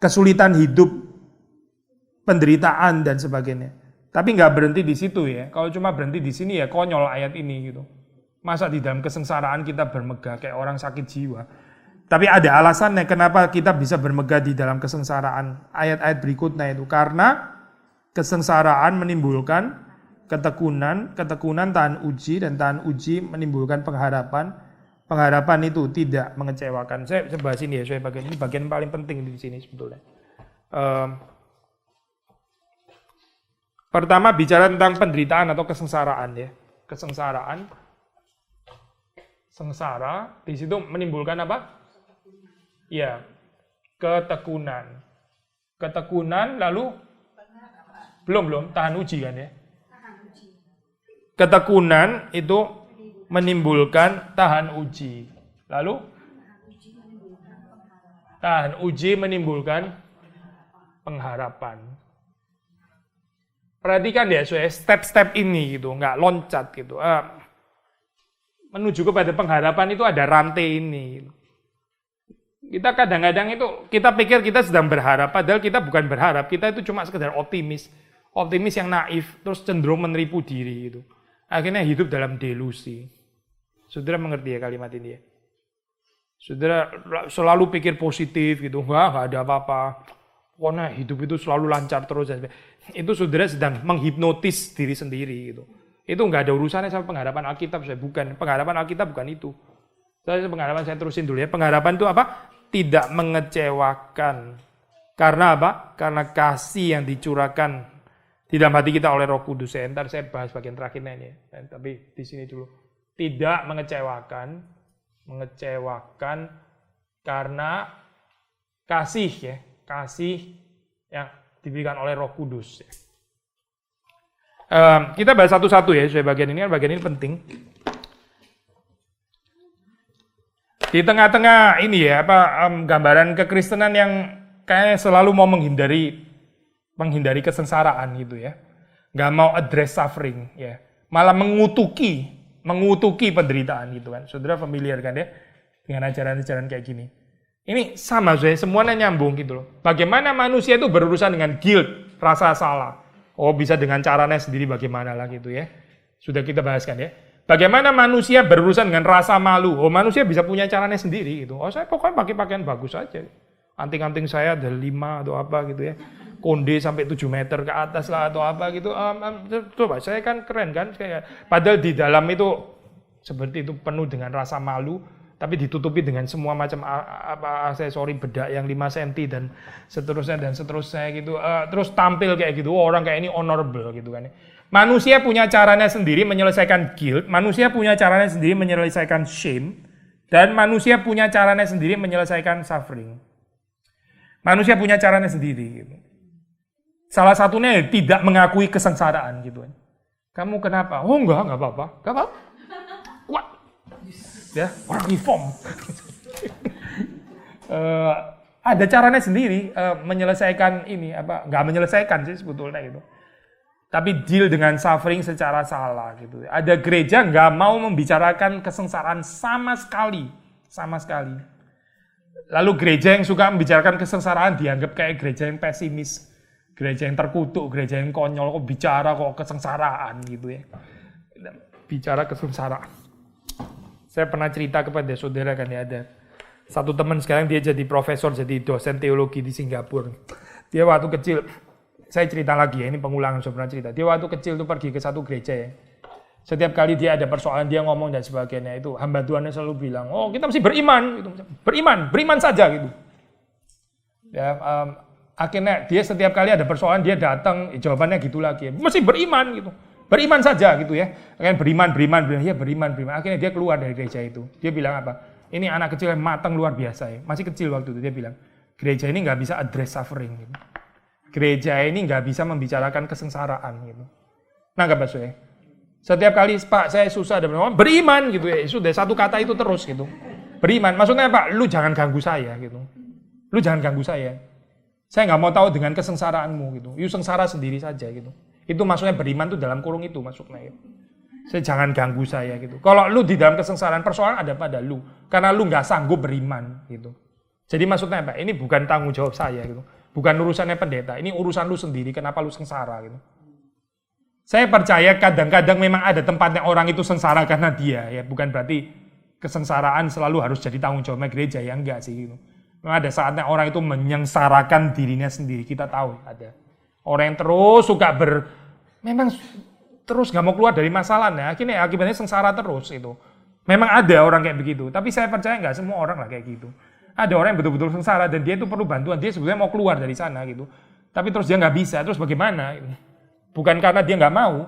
Kesulitan hidup penderitaan dan sebagainya. Tapi nggak berhenti di situ ya. Kalau cuma berhenti di sini ya konyol ayat ini gitu. Masa di dalam kesengsaraan kita bermegah kayak orang sakit jiwa. Tapi ada alasannya kenapa kita bisa bermegah di dalam kesengsaraan. Ayat-ayat berikutnya itu. Karena kesengsaraan menimbulkan ketekunan tahan uji, dan tahan uji menimbulkan pengharapan. Pengharapan itu tidak mengecewakan. Saya bahas ini ya, ini bagian paling penting di sini sebetulnya. Pertama bicara tentang penderitaan atau kesengsaraan ya. Sengsara di situ menimbulkan apa? Ya, ketekunan. Ketekunan lalu belum tahan uji kan ya. Ketekunan itu menimbulkan tahan uji. Lalu tahan uji menimbulkan pengharapan. Perhatikan ya, step-step ini gitu, nggak loncat gitu. Menuju kepada pengharapan itu ada rantai ini. Kita kadang-kadang itu, kita pikir kita sedang berharap, padahal kita bukan berharap, kita itu cuma sekedar optimis. Optimis yang naif, terus cenderung menipu diri gitu. Akhirnya hidup dalam delusi. Saudara mengerti ya kalimat ini ya? Saudara selalu pikir positif gitu, nggak ada apa-apa. Pokoknya hidup itu selalu lancar terus. Itu saudara sedang menghipnotis diri sendiri gitu. Itu nggak ada urusannya sama pengharapan Alkitab, saya bukan. Pengharapan Alkitab bukan itu. Pengharapan saya terusin dulu ya. Pengharapan itu apa? Tidak mengecewakan. Karena apa? Karena kasih yang dicurahkan di dalam hati kita oleh Roh Kudus. Ntar saya bahas bagian terakhirnya ini. Tapi di sini dulu. Tidak mengecewakan karena kasih ya. Kasih yang diberikan oleh Roh Kudus ya. Kita bahas satu-satu ya, bagian ini penting. Di tengah-tengah ini ya, gambaran kekristenan yang kayaknya selalu mau menghindari kesengsaraan gitu ya. Nggak mau address suffering ya. Malah mengutuki penderitaan gitu kan. Saudara familiar kan ya dengan ajaran-ajaran kayak gini. Ini sama semuanya nyambung gitu loh. Bagaimana manusia itu berurusan dengan guilt, rasa salah. Oh, bisa dengan caranya sendiri bagaimana lah gitu ya. Sudah kita bahaskan ya. Bagaimana manusia berurusan dengan rasa malu. Oh, manusia bisa punya caranya sendiri gitu. Oh, saya pokoknya pakai pakaian bagus aja. Anting-anting saya ada 5 atau apa gitu ya. Konde sampai 7 meter ke atas lah atau apa gitu. Coba, saya kan keren kan. Padahal di dalam itu seperti itu penuh dengan rasa malu. Tapi ditutupi dengan semua macam aksesori bedak yang 5 cm dan seterusnya gitu. Terus tampil kayak gitu, orang kayak ini honorable gitu kan. Manusia punya caranya sendiri menyelesaikan guilt, manusia punya caranya sendiri menyelesaikan shame, dan manusia punya caranya sendiri menyelesaikan suffering. Manusia punya caranya sendiri gitu. Salah satunya tidak mengakui kesengsaraan gitu kan. Kamu kenapa? Oh enggak apa-apa. Enggak apa-apa. Wah. Ya, orang reform. Ada caranya sendiri menyelesaikan ini nggak menyelesaikan sih sebetulnya gitu. Tapi deal dengan suffering secara salah gitu. Ada gereja nggak mau membicarakan kesengsaraan sama sekali. Lalu gereja yang suka membicarakan kesengsaraan dianggap kayak gereja yang pesimis, gereja yang terkutuk, gereja yang konyol, kok bicara kok kesengsaraan gitu ya. Bicara kesengsaraan. Saya pernah cerita kepada saudara kan ya, ada satu teman sekarang dia jadi profesor, jadi dosen teologi di Singapura. Dia waktu kecil, saya cerita lagi ya, ini pengulangan saya pernah cerita. Dia waktu kecil tuh pergi ke satu gereja ya. Setiap kali dia ada persoalan dia ngomong dan sebagainya itu hamba Tuhannya selalu bilang, oh kita mesti beriman gitu. Beriman saja gitu. Ya, akhirnya dia setiap kali ada persoalan dia datang, jawabannya gitu lagi, mesti beriman gitu. Beriman saja gitu ya. Kan beriman. Ya beriman. Akhirnya dia keluar dari gereja itu. Dia bilang apa? Ini anak kecil yang matang luar biasa ya. Masih kecil waktu itu dia bilang, gereja ini nggak bisa address suffering gitu. Gereja ini nggak bisa membicarakan kesengsaraan gitu. Nah, nggak maksudnya. Setiap kali Pak saya susah ada beriman gitu ya. Sudah satu kata itu terus gitu. Beriman. Maksudnya Pak, lu jangan ganggu saya gitu. Lu jangan ganggu saya. Saya nggak mau tahu dengan kesengsaraanmu gitu. You sengsara sendiri saja gitu. Itu maksudnya beriman tuh dalam kurung itu maksudnya. Saya jangan ganggu saya gitu. Kalau lu di dalam kesengsaraan, persoalan ada pada lu. Karena lu nggak sanggup beriman gitu. Jadi maksudnya apa? Ini bukan tanggung jawab saya gitu. Bukan urusannya pendeta, ini urusan lu sendiri, kenapa lu sengsara gitu. Saya percaya kadang-kadang memang ada tempatnya orang itu sengsara karena dia, ya bukan berarti kesengsaraan selalu harus jadi tanggung jawabnya gereja, ya enggak sih gitu. Memang ada saatnya orang itu menyengsarakan dirinya sendiri, kita tahu ada. Orang yang terus suka memang terus nggak mau keluar dari masalahnya, akhirnya akibatnya sengsara terus itu. Memang ada orang kayak begitu, tapi saya percaya nggak semua orang lah kayak gitu. Ada orang yang betul-betul sengsara dan dia itu perlu bantuan, dia sebenarnya mau keluar dari sana gitu. Tapi terus dia nggak bisa, terus bagaimana? Bukan karena dia nggak mau,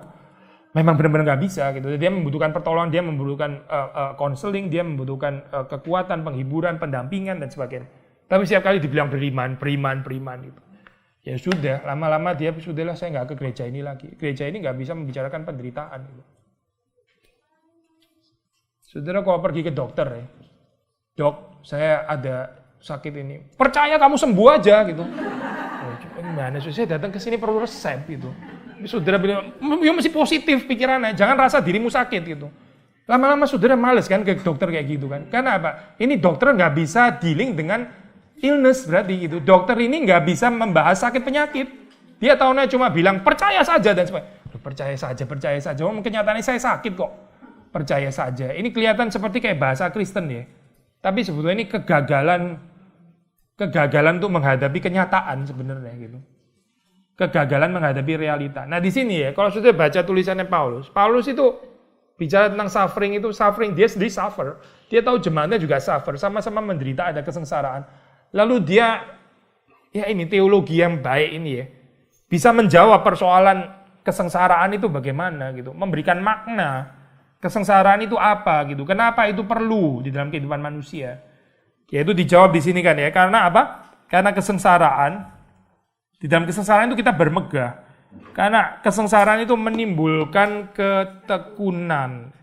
memang benar-benar nggak bisa gitu. Dia membutuhkan pertolongan, dia membutuhkan konseling, dia membutuhkan kekuatan, penghiburan, pendampingan dan sebagainya. Tapi setiap kali dibilang beriman gitu. Ya sudah, lama-lama dia sudahlah saya nggak ke gereja ini lagi. Gereja ini nggak bisa membicarakan penderitaan. Gitu. Saudara kalau pergi ke dokter ya, dok saya ada sakit ini, percaya kamu sembuh aja gitu. Gimana sih, saya datang ke sini perlu resep gitu. Saudara bilang, ya masih positif pikirannya, jangan rasa dirimu sakit gitu. Lama-lama saudara males kan ke dokter kayak gitu kan. Karena apa? Ini dokter nggak bisa dealing dengan illness berarti gitu. Dokter ini nggak bisa membahas sakit penyakit. Dia tahunya cuma bilang percaya saja dan sebagainya. Percaya saja. Oh, kenyataannya saya sakit kok. Percaya saja. Ini kelihatan seperti kayak bahasa Kristen ya. Tapi sebetulnya ini kegagalan untuk menghadapi kenyataan sebenarnya gitu. Kegagalan menghadapi realita. Nah di sini ya, kalau sudah baca tulisannya Paulus itu bicara tentang suffering, dia sendiri suffer. Dia tahu jemaatnya juga suffer, sama-sama menderita, ada kesengsaraan. Lalu dia, ya ini teologi yang baik ini ya, bisa menjawab persoalan kesengsaraan itu bagaimana gitu, memberikan makna kesengsaraan itu apa gitu, kenapa itu perlu di dalam kehidupan manusia. Yaitu dijawab di sini kan ya, karena apa? Karena kesengsaraan, di dalam kesengsaraan itu kita bermegah. Karena kesengsaraan itu menimbulkan ketekunan.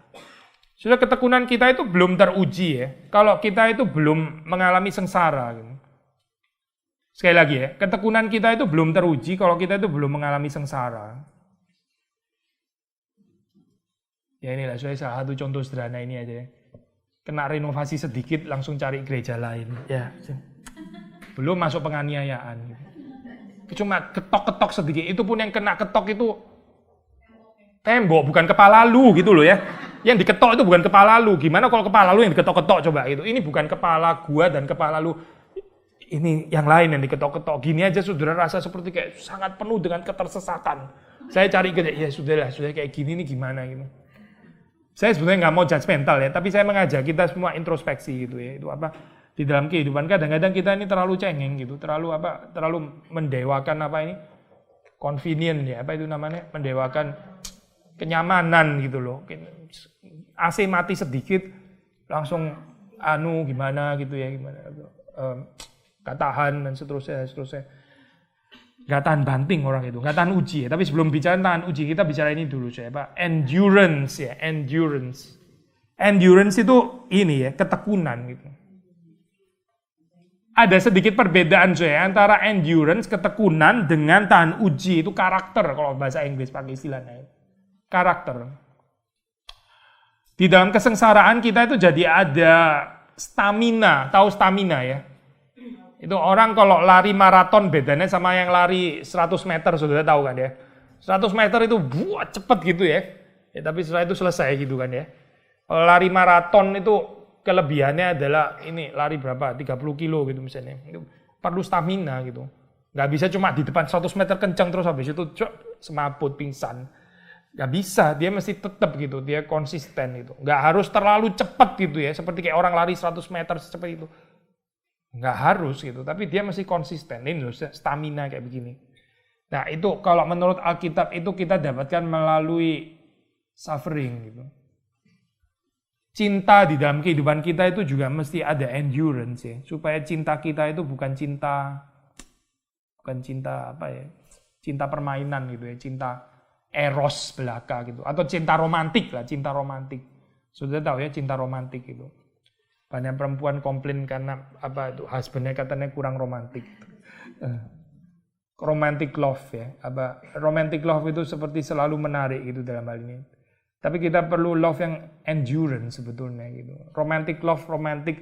Sudah ketekunan kita itu belum teruji ya. Kalau kita itu belum mengalami sengsara. Gitu. Sekali lagi ya, ketekunan kita itu belum teruji kalau kita itu belum mengalami sengsara. Ya inilah, saya salah satu contoh sederhana ini aja ya. Kena renovasi sedikit langsung cari gereja lain. Ya, belum masuk penganiayaan. Cuma ketok-ketok sedikit, itu pun yang kena ketok itu tembok, bukan kepala lu gitu loh ya. Yang diketok itu bukan kepala lu. Gimana kalau kepala lu yang diketok-ketok coba gitu. Ini bukan kepala gua dan kepala lu. Ini yang lain yang diketok-ketok. Gini aja saudara rasa seperti kayak sangat penuh dengan ketersesatan. Saya cari ya sudah kayak gini nih gimana gitu. Saya sebenarnya nggak mau judgmental ya, tapi saya mengajak kita semua introspeksi gitu ya. Itu apa? Di dalam kehidupan kadang-kadang kita ini terlalu cengeng gitu, terlalu mendewakan convenient ya, apa itu namanya, mendewakan kenyamanan gitu loh. AC mati sedikit langsung gimana gitu ya, gak tahan dan seterusnya. Gak tahan banting orang itu, gak tahan uji ya. Tapi sebelum bicara tahan uji, kita bicara ini dulu saya, Pak. Endurance ya, endurance. Endurance itu ini ya, ketekunan gitu. Ada sedikit perbedaan saya antara endurance, ketekunan dengan tahan uji. Itu karakter kalau bahasa Inggris pakai istilahnya. Karakter. Di dalam kesengsaraan kita itu jadi ada stamina. Tahu stamina ya? Itu orang kalau lari maraton bedanya sama yang lari 100 meter. Sudah tahu kan ya? 100 meter itu buat cepet gitu ya. Tapi setelah itu selesai gitu kan ya. Kalau lari maraton itu kelebihannya adalah ini lari berapa? 30 kilo gitu misalnya. Itu perlu stamina gitu. Nggak bisa cuma di depan 100 meter kencang terus habis itu semaput pingsan. Nggak bisa, dia mesti tetap gitu, dia konsisten gitu. Nggak harus terlalu cepat gitu ya, seperti kayak orang lari 100 meter seperti itu. Nggak harus gitu, tapi dia mesti konsisten. Ini loh, stamina kayak begini. Nah itu kalau menurut Alkitab itu kita dapatkan melalui suffering gitu. Cinta di dalam kehidupan kita itu juga mesti ada endurance ya, supaya cinta kita itu bukan cinta apa ya, cinta permainan gitu ya, cinta eros belaka gitu, atau cinta romantik lah, cinta romantik. Sudah tahu ya cinta romantik itu. Banyak perempuan komplain karena apa itu, husbandnya katanya kurang romantik. Romantic love ya, romantic love itu seperti selalu menarik gitu dalam hal ini. Tapi kita perlu love yang endurance sebetulnya gitu. Romantic love, romantic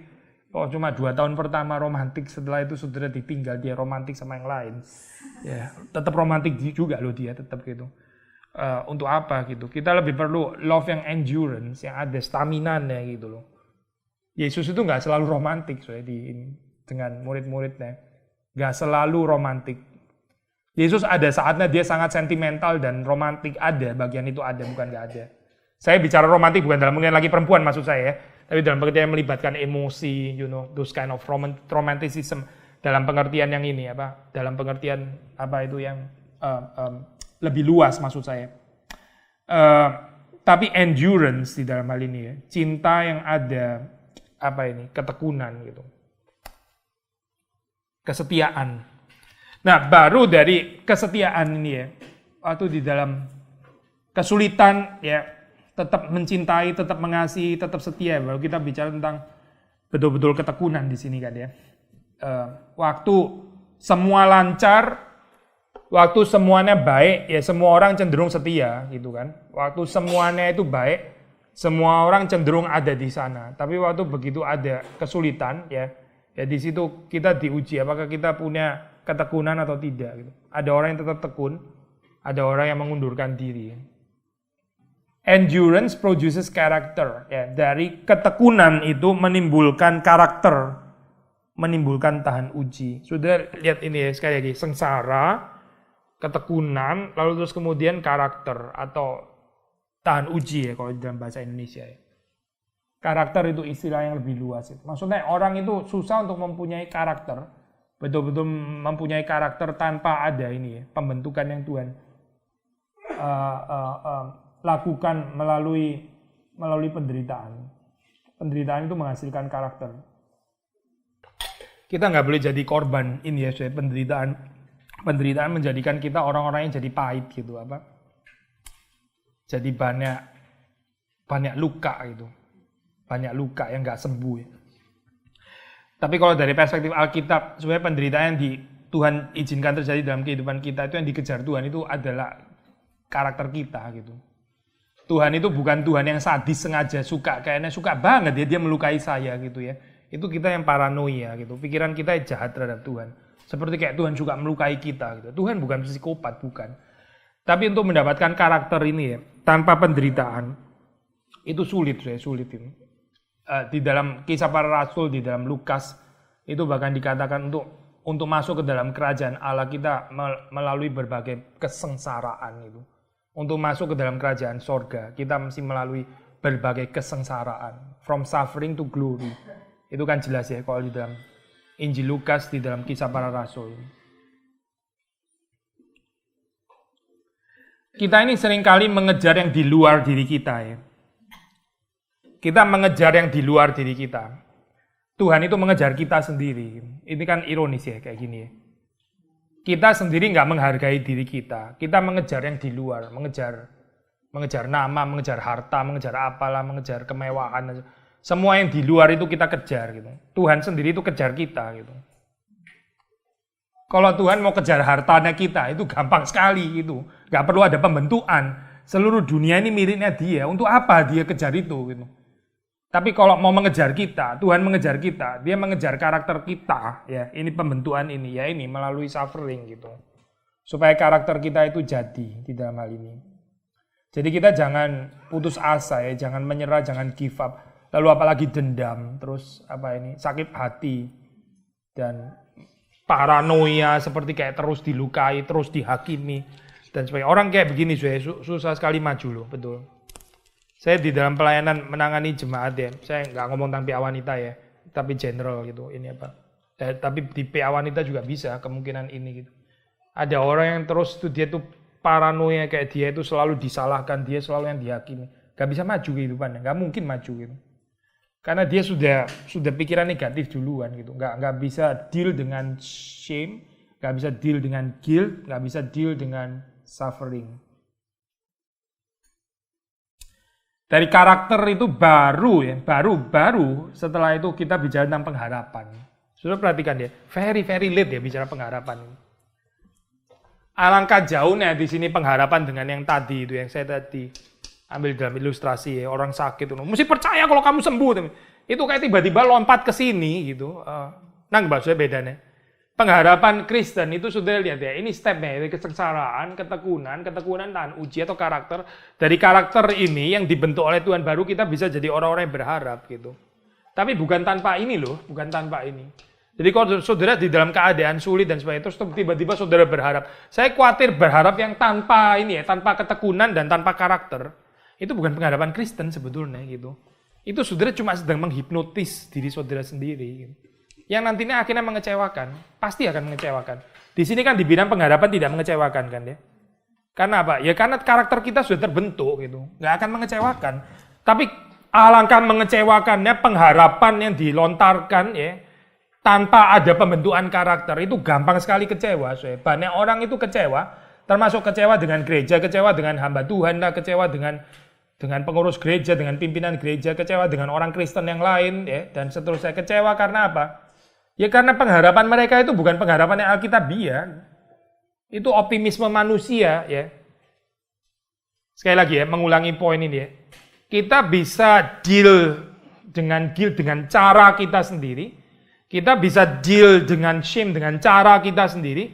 Oh, cuma 2 tahun pertama romantik, setelah itu saudara ditinggal, dia romantik sama yang lain. Ya, tetap romantik juga loh dia, tetap gitu. Untuk apa gitu? Kita lebih perlu love yang endurance, yang ada stamina-nya gitu loh. Yesus itu nggak selalu romantik, dengan murid-muridnya. Nggak selalu romantik. Yesus ada saatnya dia sangat sentimental dan romantik, ada, bagian itu ada, bukan nggak ada. Saya bicara romantik bukan dalam pengertian lagi perempuan maksud saya ya. Tapi dalam pengertian yang melibatkan emosi, those kind of romanticism, dalam pengertian yang ini dalam pengertian itu yang lebih luas maksud saya. Tapi endurance di dalam hal ini ya, cinta yang ada ketekunan gitu, kesetiaan. Nah, baru dari kesetiaan ini ya, waktu di dalam kesulitan ya, tetap mencintai, tetap mengasihi, tetap setia. Baru kita bicara tentang betul-betul ketekunan di sini kan ya. Waktu semua lancar, waktu semuanya baik, ya semua orang cenderung setia gitu kan. Waktu semuanya itu baik, semua orang cenderung ada di sana. Tapi waktu begitu ada kesulitan ya di situ kita diuji apakah kita punya ketekunan atau tidak gitu. Ada orang yang tetap tekun, ada orang yang mengundurkan diri. Endurance produces character. Ya, dari ketekunan itu menimbulkan karakter, menimbulkan tahan uji. Sudah lihat ini ya, sekali lagi, sengsara, ketekunan, lalu terus kemudian karakter atau tahan uji ya kalau dalam bahasa Indonesia ya. Karakter itu istilah yang lebih luas. Maksudnya orang itu susah untuk mempunyai karakter, betul-betul mempunyai karakter tanpa ada ini ya, pembentukan yang Tuhan lakukan melalui penderitaan. Penderitaan itu menghasilkan karakter. Kita nggak boleh jadi korban ini ya, penderitaan. Penderitaan menjadikan kita orang-orang yang jadi pahit gitu Jadi banyak luka gitu. Banyak luka yang nggak sembuh ya. Tapi kalau dari perspektif Alkitab, sebenarnya penderitaan yang Tuhan izinkan terjadi dalam kehidupan kita itu yang dikejar Tuhan itu adalah karakter kita gitu. Tuhan itu bukan Tuhan yang sadis sengaja kayaknya suka banget ya dia melukai saya gitu ya. Itu kita yang paranoia gitu. Pikiran kita jahat terhadap Tuhan. Seperti kayak Tuhan juga melukai kita gitu. Tuhan bukan psikopat, bukan. Tapi untuk mendapatkan karakter ini ya, tanpa penderitaan itu sulit ini. Di dalam Kisah Para Rasul, di dalam Lukas itu bahkan dikatakan untuk masuk ke dalam kerajaan Allah kita melalui berbagai kesengsaraan itu. Untuk masuk ke dalam kerajaan sorga, kita mesti melalui berbagai kesengsaraan. From suffering to glory. Itu kan jelas ya kalau di dalam Injil Lukas, di dalam Kisah Para Rasul. Kita ini seringkali mengejar yang di luar diri kita ya. Kita mengejar yang di luar diri kita. Tuhan itu mengejar kita sendiri. Ini kan ironis ya kayak gini ya. Kita sendiri nggak menghargai diri kita. Kita mengejar yang di luar, mengejar nama, mengejar harta, mengejar apalah, mengejar kemewahan. Semua yang di luar itu kita kejar gitu. Tuhan sendiri itu kejar kita gitu. Kalau Tuhan mau kejar hartanya kita itu gampang sekali gitu. Nggak perlu ada pembentukan. Seluruh dunia ini miliknya dia. Untuk apa dia kejar itu gitu. Tapi kalau mau mengejar kita, Tuhan mengejar kita, dia mengejar karakter kita, ya ini pembentukan ini, ya ini melalui suffering gitu. Supaya karakter kita itu jadi di dalam hal ini. Jadi kita jangan putus asa ya, jangan menyerah, jangan give up. Lalu apalagi dendam, terus sakit hati, dan paranoia seperti kayak terus dilukai, terus dihakimi, dan sebagainya. Orang kayak begini susah sekali maju loh, betul. Saya di dalam pelayanan menangani jemaat ya, saya nggak ngomong tentang PA wanita ya, tapi general gitu, ini tapi di PA wanita juga bisa kemungkinan ini gitu. Ada orang yang terus dia tuh paranoia kayak dia itu selalu disalahkan, dia selalu yang dihakimi, nggak bisa maju kehidupannya, nggak mungkin maju gitu. Karena dia sudah pikiran negatif duluan gitu, nggak bisa deal dengan shame, nggak bisa deal dengan guilt, nggak bisa deal dengan suffering. Dari karakter itu baru setelah itu kita bicara tentang pengharapan. Sudah perhatikan ya, very late ya bicara pengharapan. Alangkah jauhnya di sini pengharapan dengan yang tadi itu yang saya tadi ambil dalam ilustrasi ya, orang sakit itu mesti percaya kalau kamu sembuh. itu kayak tiba-tiba lompat ke sini gitu. Nah, maksudnya bedanya. Pengharapan Kristen itu sudah lihat ya, ini stepnya, kesengsaraan, ketekunan tahan uji atau karakter. Dari karakter ini yang dibentuk oleh Tuhan baru kita bisa jadi orang-orang yang berharap gitu. Tapi bukan tanpa ini loh, bukan tanpa ini. Jadi kalau saudara di dalam keadaan sulit dan sebagainya, terus tiba-tiba saudara berharap. Saya khawatir berharap yang tanpa ini ya, tanpa ketekunan dan tanpa karakter. Itu bukan pengharapan Kristen sebetulnya gitu. Itu saudara cuma sedang menghipnotis diri saudara sendiri gitu. Yang nantinya akhirnya mengecewakan, pasti akan mengecewakan. Di sini kan dibilang pengharapan tidak mengecewakan kan ya. Karena apa? Ya karena karakter kita sudah terbentuk gitu, nggak akan mengecewakan. Tapi alangkah mengecewakannya pengharapan yang dilontarkan ya, tanpa ada pembentukan karakter itu gampang sekali kecewa. Banyak orang itu kecewa, termasuk kecewa dengan gereja, kecewa dengan hamba Tuhan, kecewa dengan pengurus gereja, dengan pimpinan gereja, kecewa dengan orang Kristen yang lain ya, dan seterusnya. Kecewa karena apa? Ya karena pengharapan mereka itu bukan pengharapan yang alkitabiah. Itu optimisme manusia ya. Sekali lagi ya, mengulangi poin ini ya. Kita bisa deal dengan cara kita sendiri. Kita bisa deal dengan shame dengan cara kita sendiri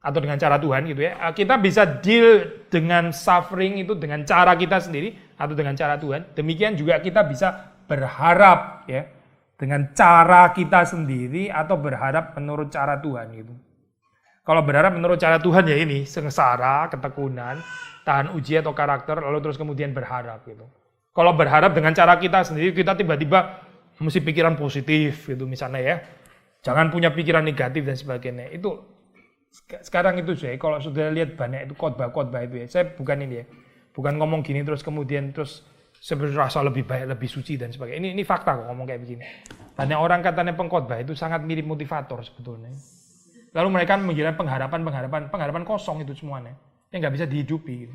atau dengan cara Tuhan gitu ya. Kita bisa deal dengan suffering itu dengan cara kita sendiri atau dengan cara Tuhan. Demikian juga kita bisa berharap ya, dengan cara kita sendiri atau berharap menurut cara Tuhan gitu. Kalau berharap menurut cara Tuhan ya ini, sengsara, ketekunan, tahan uji atau karakter, lalu terus kemudian berharap gitu. Kalau berharap dengan cara kita sendiri, kita tiba-tiba mesti pikiran positif gitu misalnya ya. Jangan punya pikiran negatif dan sebagainya. Itu sekarang itu saya, kalau sudah lihat banyak itu khotbah-khotbah itu ya, saya bukan ini ya, bukan ngomong gini terus kemudian saya berasa lebih baik, lebih suci dan sebagainya. Ini fakta kok ngomong kayak begini. Banyak orang katanya pengkhotbah itu sangat mirip motivator sebetulnya. Lalu mereka mengira pengharapan kosong itu semuanya, yang nggak bisa dihidupi. Gitu.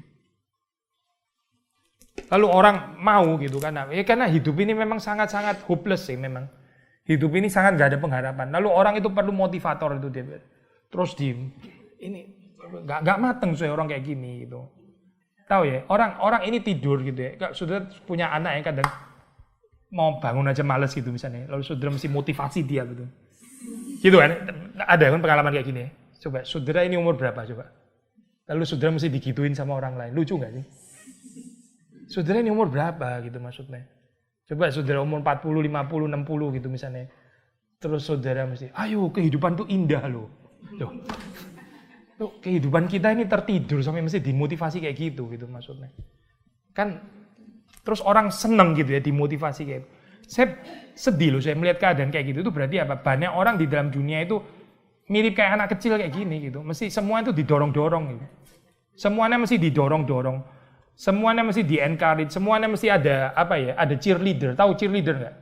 Lalu orang mau gitu karena hidup ini memang sangat-sangat hopeless sih memang. Hidup ini sangat nggak ada pengharapan. Lalu orang itu perlu motivator itu dia. Terus ini nggak mateng saya orang kayak gini gitu. Tahu ya, orang ini tidur gitu ya. Sudah punya anak yang kadang mau bangun aja males gitu misalnya. Lalu saudara mesti motivasi dia gitu. Gitu kan? Ada kan pengalaman kayak gini ya. Coba, saudara ini umur berapa coba? Lalu saudara mesti digituin sama orang lain. Lucu nggak sih? Saudara ini umur berapa gitu maksudnya? Coba saudara umur 40, 50, 60 gitu misalnya. Terus saudara mesti, ayo kehidupan tuh indah loh. Tuh, kehidupan kita ini tertidur sampai mesti dimotivasi kayak gitu maksudnya. Kan terus orang seneng gitu ya dimotivasi kayak gitu. Saya sedih loh saya melihat keadaan kayak gitu. Itu berarti apa? Banyak orang di dalam dunia itu mirip kayak anak kecil kayak gini gitu. Mesti semua itu didorong-dorong gitu. Semuanya mesti didorong-dorong. Semuanya mesti di-encourage. Semuanya mesti ada apa ya? Ada cheerleader. Tahu cheerleader enggak?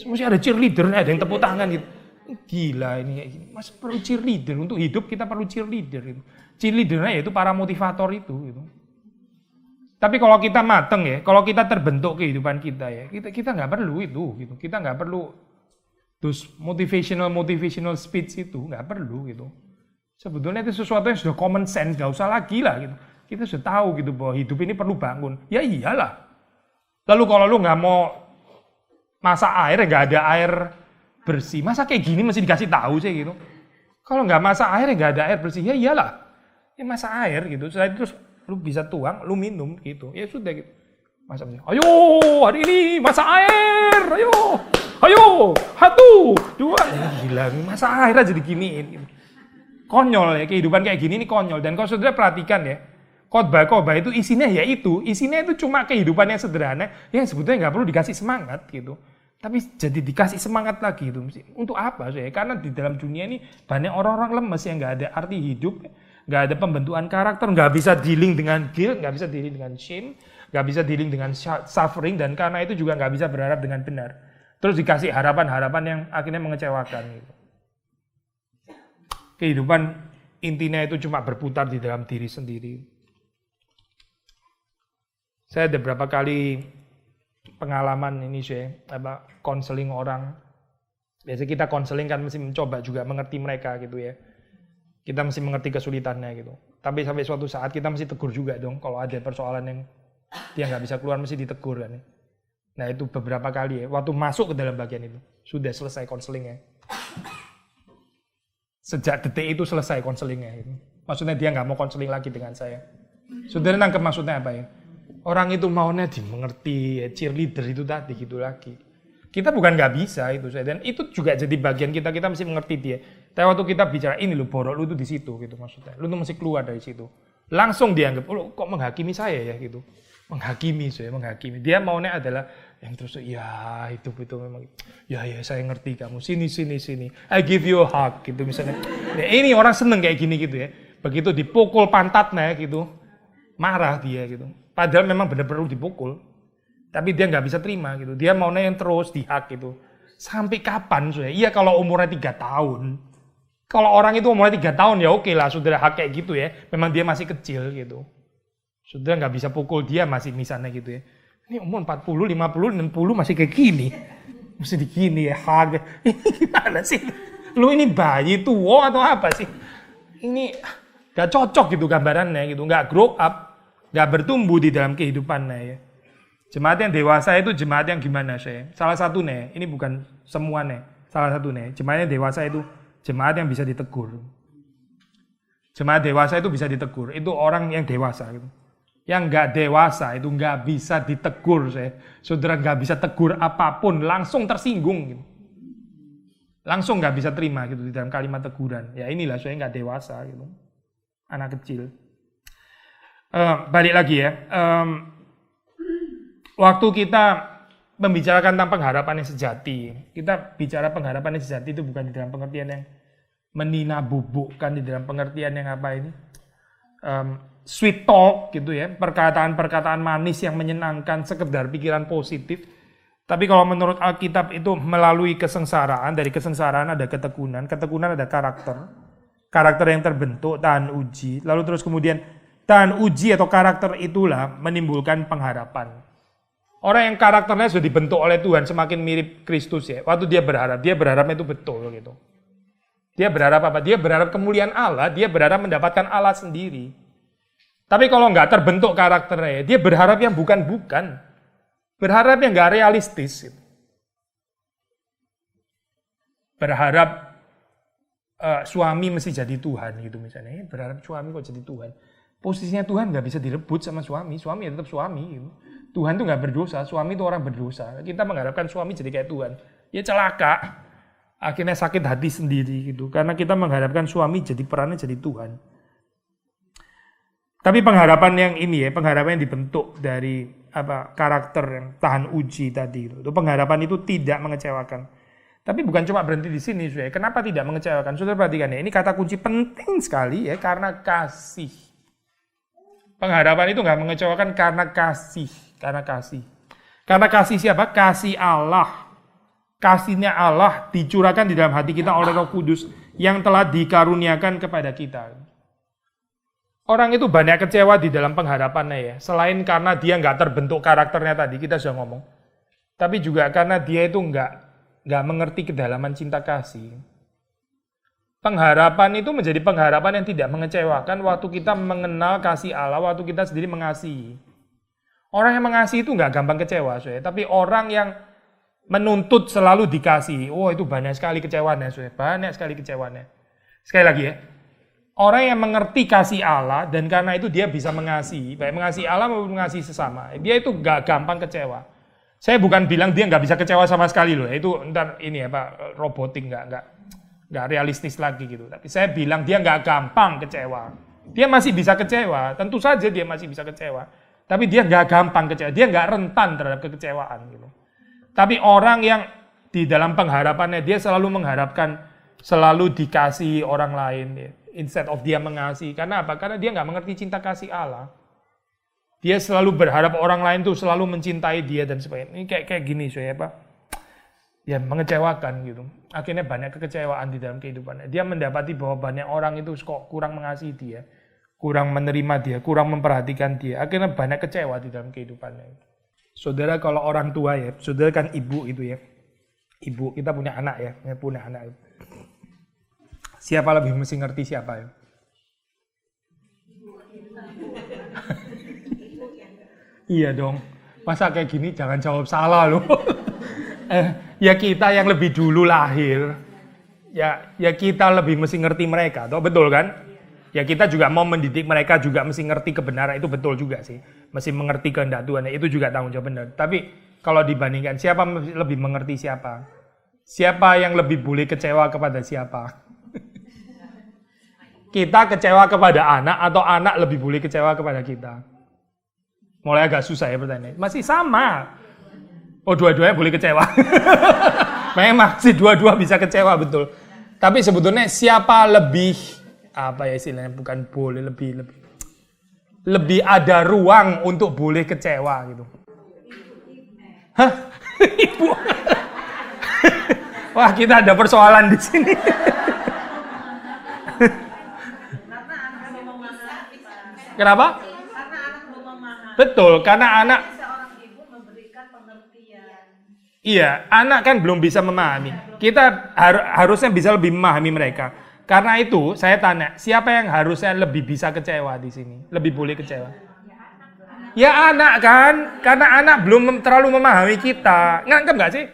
Mesti ada cheerleader, ada yang tepuk tangan gitu. Gila ini kayak gini. Mas perlu cheerleader untuk hidup kita perlu cheerleader gitu. Cheerleadernya yaitu para motivator itu gitu. Tapi kalau kita mateng ya, kalau kita terbentuk kehidupan kita ya, kita nggak perlu itu gitu. Kita nggak perlu terus motivational speech itu nggak perlu gitu. Sebetulnya itu sesuatu yang sudah common sense, nggak usah lagi lah gitu. Kita sudah tahu gitu bahwa hidup ini perlu bangun. Ya iyalah. Lalu kalau lu nggak mau masak air, nggak ada air bersih, masa kayak gini masih dikasih tahu sih gitu. Kalau nggak masak air, nggak ada air bersih, ya iyalah. Ya masak air gitu. Setelah itu terus lu bisa tuang, lu minum gitu. Ya sudah gitu. Masak. Ayo hari ini masak air, ayo, 1, 2. Ya, gila, masak air aja diginiin. Gitu. Konyol ya kehidupan kayak gini ini konyol. Dan kalau saudara perhatikan ya, khotbah itu isinya itu cuma kehidupan yang sederhana yang sebetulnya nggak perlu dikasih semangat gitu. Tapi jadi dikasih semangat lagi itu. Untuk apa sih? Karena di dalam dunia ini banyak orang-orang lemes yang nggak ada arti hidup, nggak ada pembentukan karakter, nggak bisa dealing dengan guilt, nggak bisa dealing dengan shame, nggak bisa dealing dengan suffering, dan karena itu juga nggak bisa berharap dengan benar. Terus dikasih harapan-harapan yang akhirnya mengecewakan. Gitu. Kehidupan intinya itu cuma berputar di dalam diri sendiri. Saya ada berapa kali pengalaman ini sih, konseling orang. Biasanya kita konseling kan mesti mencoba juga mengerti mereka gitu ya. Kita mesti mengerti kesulitannya gitu. Tapi sampai suatu saat kita mesti tegur juga dong. Kalau ada persoalan yang dia nggak bisa keluar mesti ditegur kan. Nah itu beberapa kali ya, waktu masuk ke dalam bagian itu, sudah selesai konselingnya. Sejak detik itu selesai konselingnya. Maksudnya dia nggak mau konseling lagi dengan saya. Saudara nangkep maksudnya apa ya? Orang itu maunya dimengerti, ya, cheerleader itu tadi gitu lagi. Kita bukan nggak bisa itu, dan itu juga jadi bagian kita mesti mengerti dia. Tapi waktu kita bicara ini lo borok lu tuh di situ gitu maksudnya, lu tuh mesti keluar dari situ. Langsung dianggap, oh kok menghakimi saya ya gitu, menghakimi. Dia maunya adalah yang terus ya itu memang, ya saya ngerti kamu, sini, I give you a hug gitu misalnya. Nah, ini orang seneng kayak gini gitu ya. Begitu dipukul pantatnya gitu, marah dia gitu. Padahal memang benar perlu dipukul. Tapi dia nggak bisa terima gitu. Dia maunya yang terus dihak gitu. Sampai kapan? Iya kalau umurnya 3 tahun. Kalau orang itu umurnya 3 tahun ya oke lah. Saudara hak kayak gitu ya. Memang dia masih kecil gitu. Saudara nggak bisa pukul dia masih misalnya gitu ya. Ini umur 40, 50, 60 masih kayak gini. Mesti digini ya. Hak. Gimana sih? Lu ini bayi tua atau apa sih? Ini nggak cocok gitu gambarannya gitu. Nggak grow up. Nggak bertumbuh di dalam kehidupannya ya. Jemaat yang dewasa itu jemaat yang gimana saya? Salah satu nih, ini bukan semua nih. Salah satu nih, jemaat yang dewasa itu jemaat yang bisa ditegur. Jemaat dewasa itu bisa ditegur. Itu orang yang dewasa gitu. Yang nggak dewasa itu nggak bisa ditegur saya. Saudara nggak bisa tegur apapun, langsung tersinggung gitu. Langsung nggak bisa terima gitu di dalam kalimat teguran. Ya inilah saya nggak dewasa gitu. Anak kecil. Balik lagi ya. Waktu kita membicarakan tentang pengharapan yang sejati, kita bicara pengharapan yang sejati itu bukan di dalam pengertian yang meninabubukkan, di dalam pengertian yang apa ini, sweet talk gitu ya, perkataan-perkataan manis yang menyenangkan, sekedar pikiran positif. Tapi kalau menurut Alkitab itu melalui kesengsaraan, dari kesengsaraan ada ketekunan ada karakter yang terbentuk, tahan uji, lalu terus kemudian tahan uji atau karakter itulah menimbulkan pengharapan. Orang yang karakternya sudah dibentuk oleh Tuhan semakin mirip Kristus ya. Waktu dia berharapnya itu betul gitu. Dia berharap apa? Dia berharap kemuliaan Allah, dia berharap mendapatkan Allah sendiri. Tapi kalau nggak terbentuk karakternya, dia berharap yang bukan-bukan. Berharap yang nggak realistis. Gitu. Berharap suami mesti jadi Tuhan gitu misalnya. Berharap suami kok jadi Tuhan. Posisinya Tuhan nggak bisa direbut sama suami ya tetap suami gitu. Tuhan tuh nggak berdosa, suami itu orang berdosa. Kita mengharapkan suami jadi kayak Tuhan, ya celaka. Akhirnya sakit hati sendiri gitu, karena kita mengharapkan suami jadi perannya jadi Tuhan. Tapi pengharapan yang ini ya, pengharapan yang dibentuk dari karakter yang tahan uji tadi itu pengharapan itu tidak mengecewakan. Tapi bukan cuma berhenti di sini, saudara. Kenapa tidak mengecewakan? Saudara perhatikan ya, ini kata kunci penting sekali ya, karena kasih. Pengharapan itu nggak mengecewakan karena kasih. Karena kasih. Karena kasih siapa? Kasih Allah. Kasihnya Allah dicurahkan di dalam hati kita oleh Roh Kudus yang telah dikaruniakan kepada kita. Orang itu banyak kecewa di dalam pengharapannya ya. Selain karena dia nggak terbentuk karakternya tadi, kita sudah ngomong. Tapi juga karena dia itu nggak mengerti kedalaman cinta kasih. Pengharapan itu menjadi pengharapan yang tidak mengecewakan waktu kita mengenal kasih Allah, waktu kita sendiri mengasihi. Orang yang mengasihi itu nggak gampang kecewa, tapi orang yang menuntut selalu dikasihi, itu banyak sekali kecewaannya, banyak sekali kecewaannya. Sekali lagi ya, orang yang mengerti kasih Allah dan karena itu dia bisa mengasihi, baik mengasihi Allah maupun mengasihi sesama, dia itu nggak gampang kecewa. Saya bukan bilang dia nggak bisa kecewa sama sekali loh, itu ntar ini ya Pak, robotik nggak realistis lagi gitu. Tapi saya bilang dia nggak gampang kecewa, dia masih bisa kecewa, tentu saja dia masih bisa kecewa. Tapi dia nggak gampang kecewa, dia nggak rentan terhadap kekecewaan gitu. Tapi orang yang di dalam pengharapannya dia selalu mengharapkan, selalu dikasihi orang lain, ya. Instead of dia mengasihi. Karena apa? Karena dia nggak mengerti cinta kasih Allah. Dia selalu berharap orang lain tuh selalu mencintai dia dan sebagainya. Ini kayak gini ya Pak. Ya mengecewakan gitu. Akhirnya banyak kekecewaan di dalam kehidupannya. Dia mendapati bahwa banyak orang itu kok kurang mengasihi dia. Kurang menerima dia, kurang memperhatikan dia. Akhirnya banyak kecewa di dalam kehidupannya. Saudara kalau orang tua ya, saudara kan ibu itu ya. Ibu, kita punya anak ya, punya anak. Siapa lebih mesti ngerti siapa ya? Iya dong. Masa kayak gini jangan jawab salah loh. Ya kita yang lebih dulu lahir, ya kita lebih mesti ngerti mereka, toh betul kan? Ya kita juga mau mendidik mereka juga mesti ngerti kebenaran, itu betul juga sih. Mesti mengerti kehendak Tuhan, itu juga tanggung jawab benar. Tapi kalau dibandingkan siapa lebih mengerti siapa? Siapa yang lebih boleh kecewa kepada siapa? Kita kecewa kepada anak atau anak lebih boleh kecewa kepada kita? Mulai agak susah ya pertanyaan. Masih sama. Oh, dua-duanya boleh kecewa. Memang sih dua-dua bisa kecewa, betul. Tapi sebetulnya siapa lebih, apa ya istilahnya, bukan boleh, lebih ada ruang untuk boleh kecewa gitu. Hah? Ibu. Wah, kita ada persoalan di sini. Kenapa? Karena anak belum memahami. Betul, karena anak Seorang ibu memberikan pengertian. iya, anak kan belum bisa memahami. Kita harusnya bisa lebih memahami mereka. Karena itu, saya tanya, siapa yang harusnya lebih bisa kecewa di sini? Lebih boleh kecewa? Ya anak kan, karena anak belum terlalu memahami kita. Nganggep nggak sih?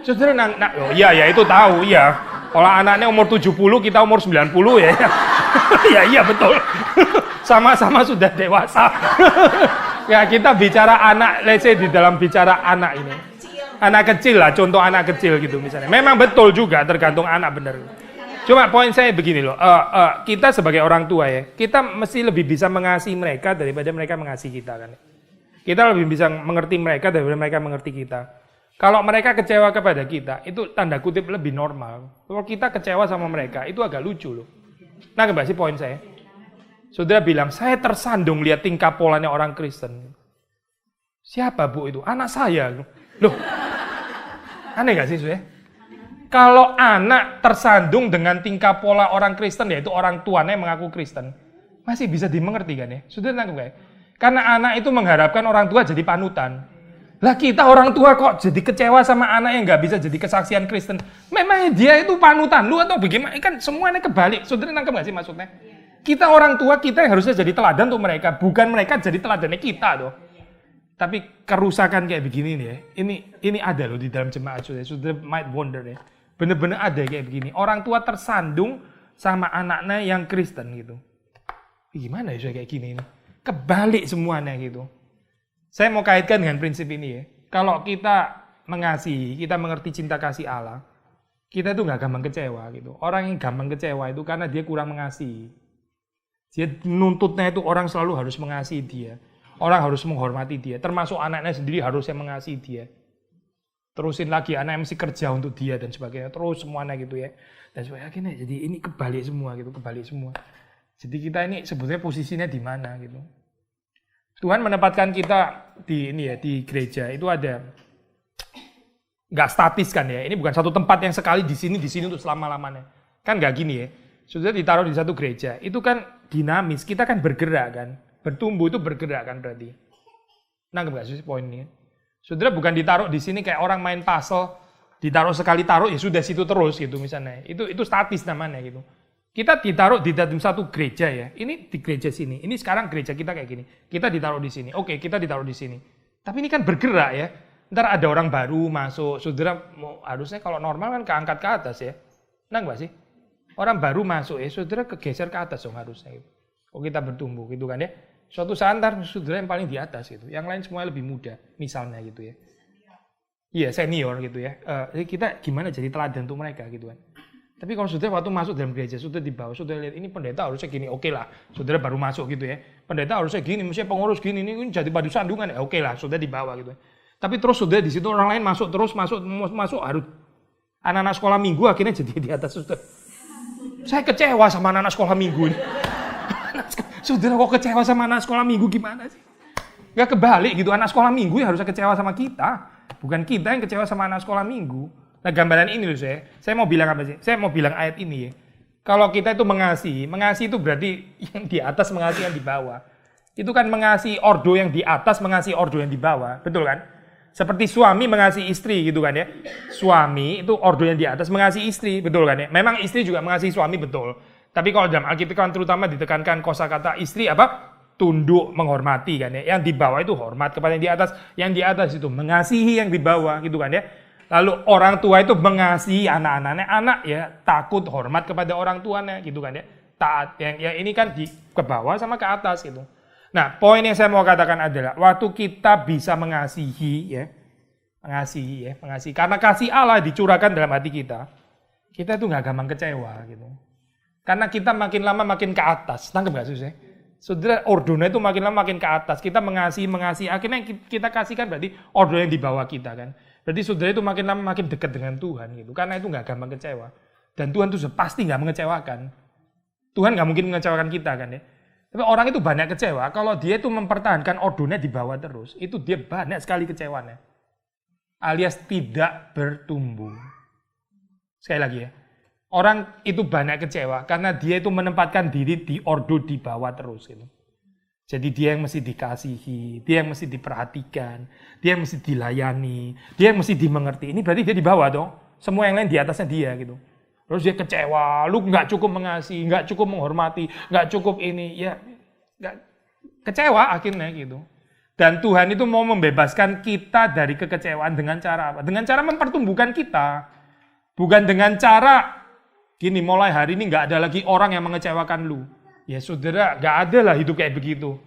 Saudara oh iya ya itu tahu, iya. Kalau anaknya umur 70, kita umur 90 ya. Iya betul. Sama-sama sudah dewasa. Ya kita bicara anak, let's say di dalam bicara anak ini. Anak kecil lah, contoh anak kecil gitu misalnya. Memang betul juga tergantung anak benar. Cuma poin saya begini loh, kita sebagai orang tua ya, kita mesti lebih bisa mengasihi mereka daripada mereka mengasihi kita kan. Kita lebih bisa mengerti mereka daripada mereka mengerti kita. Kalau mereka kecewa kepada kita, itu tanda kutip lebih normal. Kalau kita kecewa sama mereka, itu agak lucu loh. Nah, kembali poin saya. Saudara bilang, saya tersandung lihat tingkah polanya orang Kristen. Siapa bu itu? Anak saya. Loh, aneh gak sih saudara? Kalau anak tersandung dengan tingkah pola orang Kristen, yaitu orang tuanya yang mengaku Kristen, masih bisa dimengerti kan ya? Saudara nangkep gak? Karena anak itu mengharapkan orang tua jadi panutan. Lah kita orang tua kok jadi kecewa sama anak yang nggak bisa jadi kesaksian Kristen. Memangnya dia itu panutan lu atau bagaimana? Kan semuanya kebalik. Saudara nangkep nggak sih maksudnya? Kita orang tua kita yang harusnya jadi teladan untuk mereka, bukan mereka jadi teladannya kita doh. Tapi kerusakan kayak begini nih ya. Ini ada loh di dalam jemaat saudara. Saudara might wonder ya. Bener-bener ada kayak begini. Orang tua tersandung sama anaknya yang Kristen gitu. Gimana ya kayak gini ini? Kebalik semuanya gitu. Saya mau kaitkan dengan prinsip ini ya. Kalau kita mengasihi, kita mengerti cinta kasih Allah, kita itu nggak gampang kecewa gitu. Orang yang gampang kecewa itu karena dia kurang mengasihi. Dia nuntutnya itu orang selalu harus mengasihi dia. Orang harus menghormati dia. Termasuk anaknya sendiri harusnya mengasihi dia. Terusin lagi, anaknya mesti kerja untuk dia dan sebagainya. Terus semuanya gitu ya. Dan sebagainya. Jadi ini kebalik semua gitu, kebalik semua. Jadi kita ini sebetulnya posisinya di mana gitu. Tuhan menempatkan kita di ini ya, di gereja itu ada nggak statis kan ya. Ini bukan satu tempat yang sekali di sini untuk selama-lamanya. Kan nggak gini ya. Sudah ditaruh di satu gereja, itu kan dinamis. Kita kan bergerak kan, bertumbuh itu bergerak kan berarti. Nangkep nggak sih poin ini? Saudara bukan ditaruh di sini kayak orang main puzzle, ditaruh sekali taruh ya sudah situ terus gitu misalnya. Itu statis namanya gitu. Kita ditaruh di dalam satu gereja ya. Ini di gereja sini. Ini sekarang gereja kita kayak gini. Kita ditaruh di sini. Oke, kita ditaruh di sini. Tapi ini kan bergerak ya. Ntar ada orang baru masuk. Saudara harusnya kalau normal kan keangkat ke atas ya. Nah enggak sih? Orang baru masuk ya, saudara kegeser ke atas dong harusnya. Oh kita bertumbuh gitu kan ya. Suatu saat ntar saudara yang paling di atas gitu. Yang lain semuanya lebih muda. Misalnya gitu ya. Iya senior gitu ya. Jadi kita gimana jadi teladan untuk mereka gitu kan. Tapi kalau saudara waktu masuk dalam gereja, saudara di bawah, saudara lihat ini pendeta harusnya gini, oke lah. Saudara baru masuk gitu ya. Pendeta harusnya gini, mestinya pengurus gini, ini jadi padu sandungan, oke lah, saudara di bawah gitu. Tapi terus saudara di situ orang lain masuk harus anak-anak sekolah minggu akhirnya jadi di atas saudara. Saya kecewa sama anak-anak sekolah minggu ini. Saudara kok kecewa sama anak sekolah minggu gimana sih? Gak kebalik gitu, anak sekolah minggu ya harusnya kecewa sama kita. Bukan kita yang kecewa sama anak sekolah minggu. Nah gambaran ini loh saya mau bilang apa sih? Saya mau bilang ayat ini ya. Kalau kita itu mengasihi itu berarti yang di atas mengasihi yang di bawah. Itu kan mengasihi ordo yang di atas, mengasihi ordo yang di bawah, betul kan? Seperti suami mengasihi istri gitu kan ya. Suami itu ordo yang di atas mengasihi istri, betul kan ya? Memang istri juga mengasihi suami, betul. Tapi kalau dalam Alkitab kan terutama ditekankan kosakata istri apa? tunduk menghormati kan ya. Yang di bawah itu hormat kepada yang di atas itu mengasihi yang di bawah gitu kan ya. Lalu orang tua itu mengasihi anak-anaknya, anak ya takut hormat kepada orang tuanya gitu kan ya. Taat yang ini kan ke bawah sama ke atas gitu. Nah, poin yang saya mau katakan adalah waktu kita bisa mengasihi karena kasih Allah dicurahkan dalam hati kita itu nggak gampang kecewa gitu. Karena kita makin lama makin ke atas, tangkap nggak susah? Saudara, ordonya itu makin lama makin ke atas. Kita mengasihi, akhirnya kita kasihkan berarti ordo yang di bawah kita kan. Berarti saudara itu makin lama makin dekat dengan Tuhan gitu. Karena itu nggak gampang kecewa. Dan Tuhan itu pasti nggak mengecewakan. Tuhan nggak mungkin mengecewakan kita kan ya. Tapi orang itu banyak kecewa kalau dia itu mempertahankan ordonya di bawah terus. Itu dia banyak sekali kecewanya. Alias tidak bertumbuh. Sekali lagi ya. Orang itu banyak kecewa karena dia itu menempatkan diri di ordo di bawah terus gitu. Jadi dia yang mesti dikasihi, dia yang mesti diperhatikan, dia yang mesti dilayani, dia yang mesti dimengerti. Ini berarti dia di bawah dong. Semua yang lain di atasnya dia gitu. Terus dia kecewa, lu nggak cukup mengasihi, nggak cukup menghormati, nggak cukup ini, ya nggak kecewa akhirnya gitu. Dan Tuhan itu mau membebaskan kita dari kekecewaan dengan cara apa? Dengan cara mempertumbuhkan kita, bukan dengan cara gini, mulai hari ini nggak ada lagi orang yang mengecewakan lu. Ya saudara, nggak ada lah hidup kayak begitu.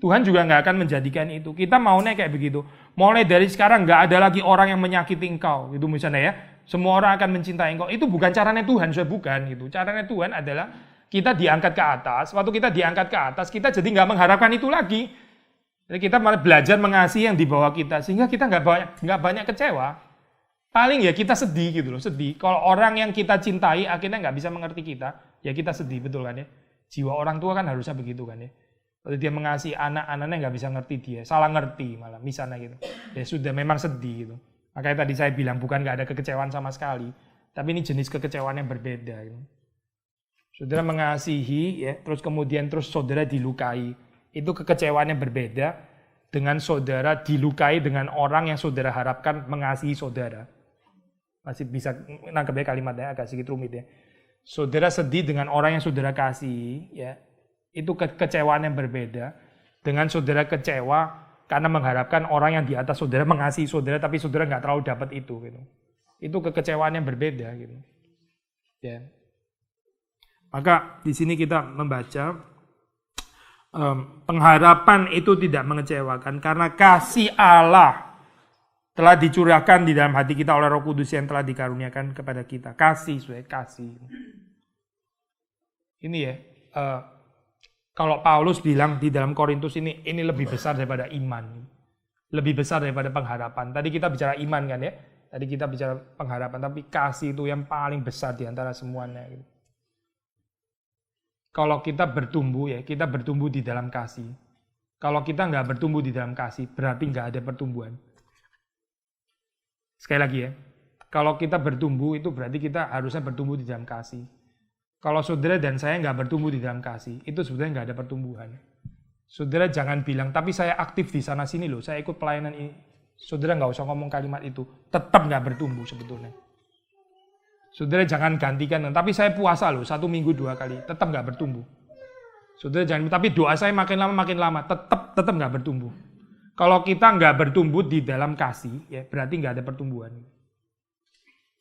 Tuhan juga nggak akan menjadikan itu. Kita maunya kayak begitu. Mulai dari sekarang nggak ada lagi orang yang menyakiti engkau. Itu misalnya ya, semua orang akan mencintai engkau. Itu bukan caranya Tuhan, saya bukan. Gitu. Caranya Tuhan adalah kita diangkat ke atas. Waktu kita diangkat ke atas, kita jadi nggak mengharapkan itu lagi. Jadi kita malah belajar mengasihi yang di bawah kita. Sehingga kita nggak banyak kecewa. Paling ya kita sedih gitu loh, sedih. Kalau orang yang kita cintai akhirnya nggak bisa mengerti kita, ya kita sedih, betul kan ya? Jiwa orang tua kan harusnya begitu kan ya? Kalau dia mengasihi anak-anaknya nggak bisa ngerti dia, salah ngerti malah, misalnya gitu. Ya sudah, memang sedih gitu. Makanya tadi saya bilang bukan nggak ada kekecewaan sama sekali, tapi ini jenis kekecewaan yang berbeda. Gitu. Saudara mengasihi, ya, terus kemudian saudara dilukai. Itu kekecewaan yang berbeda dengan saudara dilukai dengan orang yang saudara harapkan mengasihi saudara. Masih bisa nangkep ya kalimatnya, agak sedikit rumit ya. Saudara sedih dengan orang yang saudara kasih, ya, itu kekecewaan yang berbeda dengan saudara kecewa karena mengharapkan orang yang di atas saudara mengasihi saudara, tapi saudara nggak terlalu dapat itu. Gitu. Itu kekecewaan yang berbeda. Gitu. Ya. Maka di sini kita membaca pengharapan itu tidak mengecewakan karena kasih Allah telah dicurahkan di dalam hati kita oleh Roh Kudus yang telah dikaruniakan kepada kita. Kasih. Ini ya, kalau Paulus bilang di dalam Korintus ini lebih besar daripada iman. Lebih besar daripada pengharapan. Tadi kita bicara iman kan ya. Tadi kita bicara pengharapan, tapi kasih itu yang paling besar di antara semuanya. Gitu. Kalau kita bertumbuh ya, kita bertumbuh di dalam kasih. Kalau kita nggak bertumbuh di dalam kasih, berarti nggak ada pertumbuhan. Sekali lagi ya, kalau kita bertumbuh itu berarti kita harusnya bertumbuh di dalam kasih. Kalau saudara dan saya nggak bertumbuh di dalam kasih, itu sebenarnya nggak ada pertumbuhan. Saudara jangan bilang, tapi saya aktif di sana sini loh, saya ikut pelayanan ini. Saudara nggak usah ngomong kalimat itu, tetap nggak bertumbuh sebetulnya. Saudara jangan gantikan, tapi saya puasa loh, 1 minggu 2 kali, tetap nggak bertumbuh. Saudara jangan, tapi doa saya makin lama, tetap nggak bertumbuh. Kalau kita nggak bertumbuh di dalam kasih, ya berarti nggak ada pertumbuhan.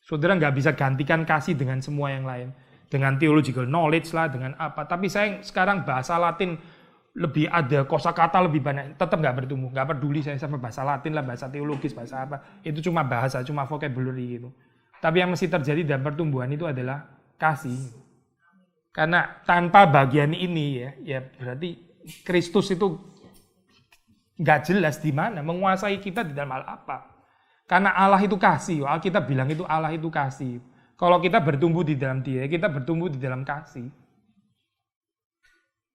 Saudara nggak bisa gantikan kasih dengan semua yang lain. Dengan theological knowledge lah, dengan apa. Tapi saya sekarang bahasa Latin lebih ada kosakata lebih banyak, tetap nggak bertumbuh. Nggak peduli saya sama bahasa Latin lah, bahasa teologis, bahasa apa. Itu cuma bahasa, cuma vocabulary gitu. Tapi yang mesti terjadi dalam pertumbuhan itu adalah kasih. Karena tanpa bagian ini ya berarti Kristus itu nggak jelas di mana, menguasai kita di dalam hal apa. Karena Allah itu kasih, Alkitab bilang itu Allah itu kasih. Kalau kita bertumbuh di dalam Dia, kita bertumbuh di dalam kasih.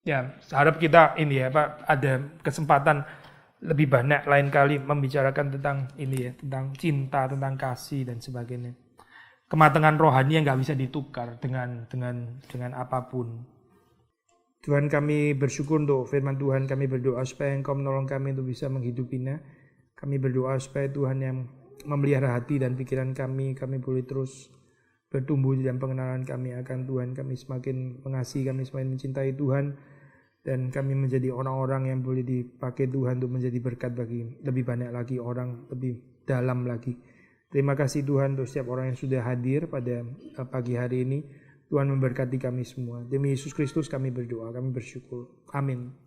Ya, harap kita ini ya Pak, ada kesempatan lebih banyak lain kali membicarakan tentang ini ya, tentang cinta, tentang kasih dan sebagainya. Kematangan rohani yang nggak bisa ditukar dengan apapun. Tuhan, kami bersyukur untuk firman Tuhan, kami berdoa supaya Engkau menolong kami untuk bisa menghidupinya. Kami berdoa supaya Tuhan yang memelihara hati dan pikiran kami boleh terus bertumbuh di dalam pengenalan kami akan Tuhan. Kami semakin mengasihi, kami semakin mencintai Tuhan. Dan kami menjadi orang-orang yang boleh dipakai Tuhan untuk menjadi berkat bagi lebih banyak lagi orang, lebih dalam lagi. Terima kasih Tuhan untuk setiap orang yang sudah hadir pada pagi hari ini. Tuhan memberkati kami semua. Demi Yesus Kristus kami berdoa, kami bersyukur. Amin.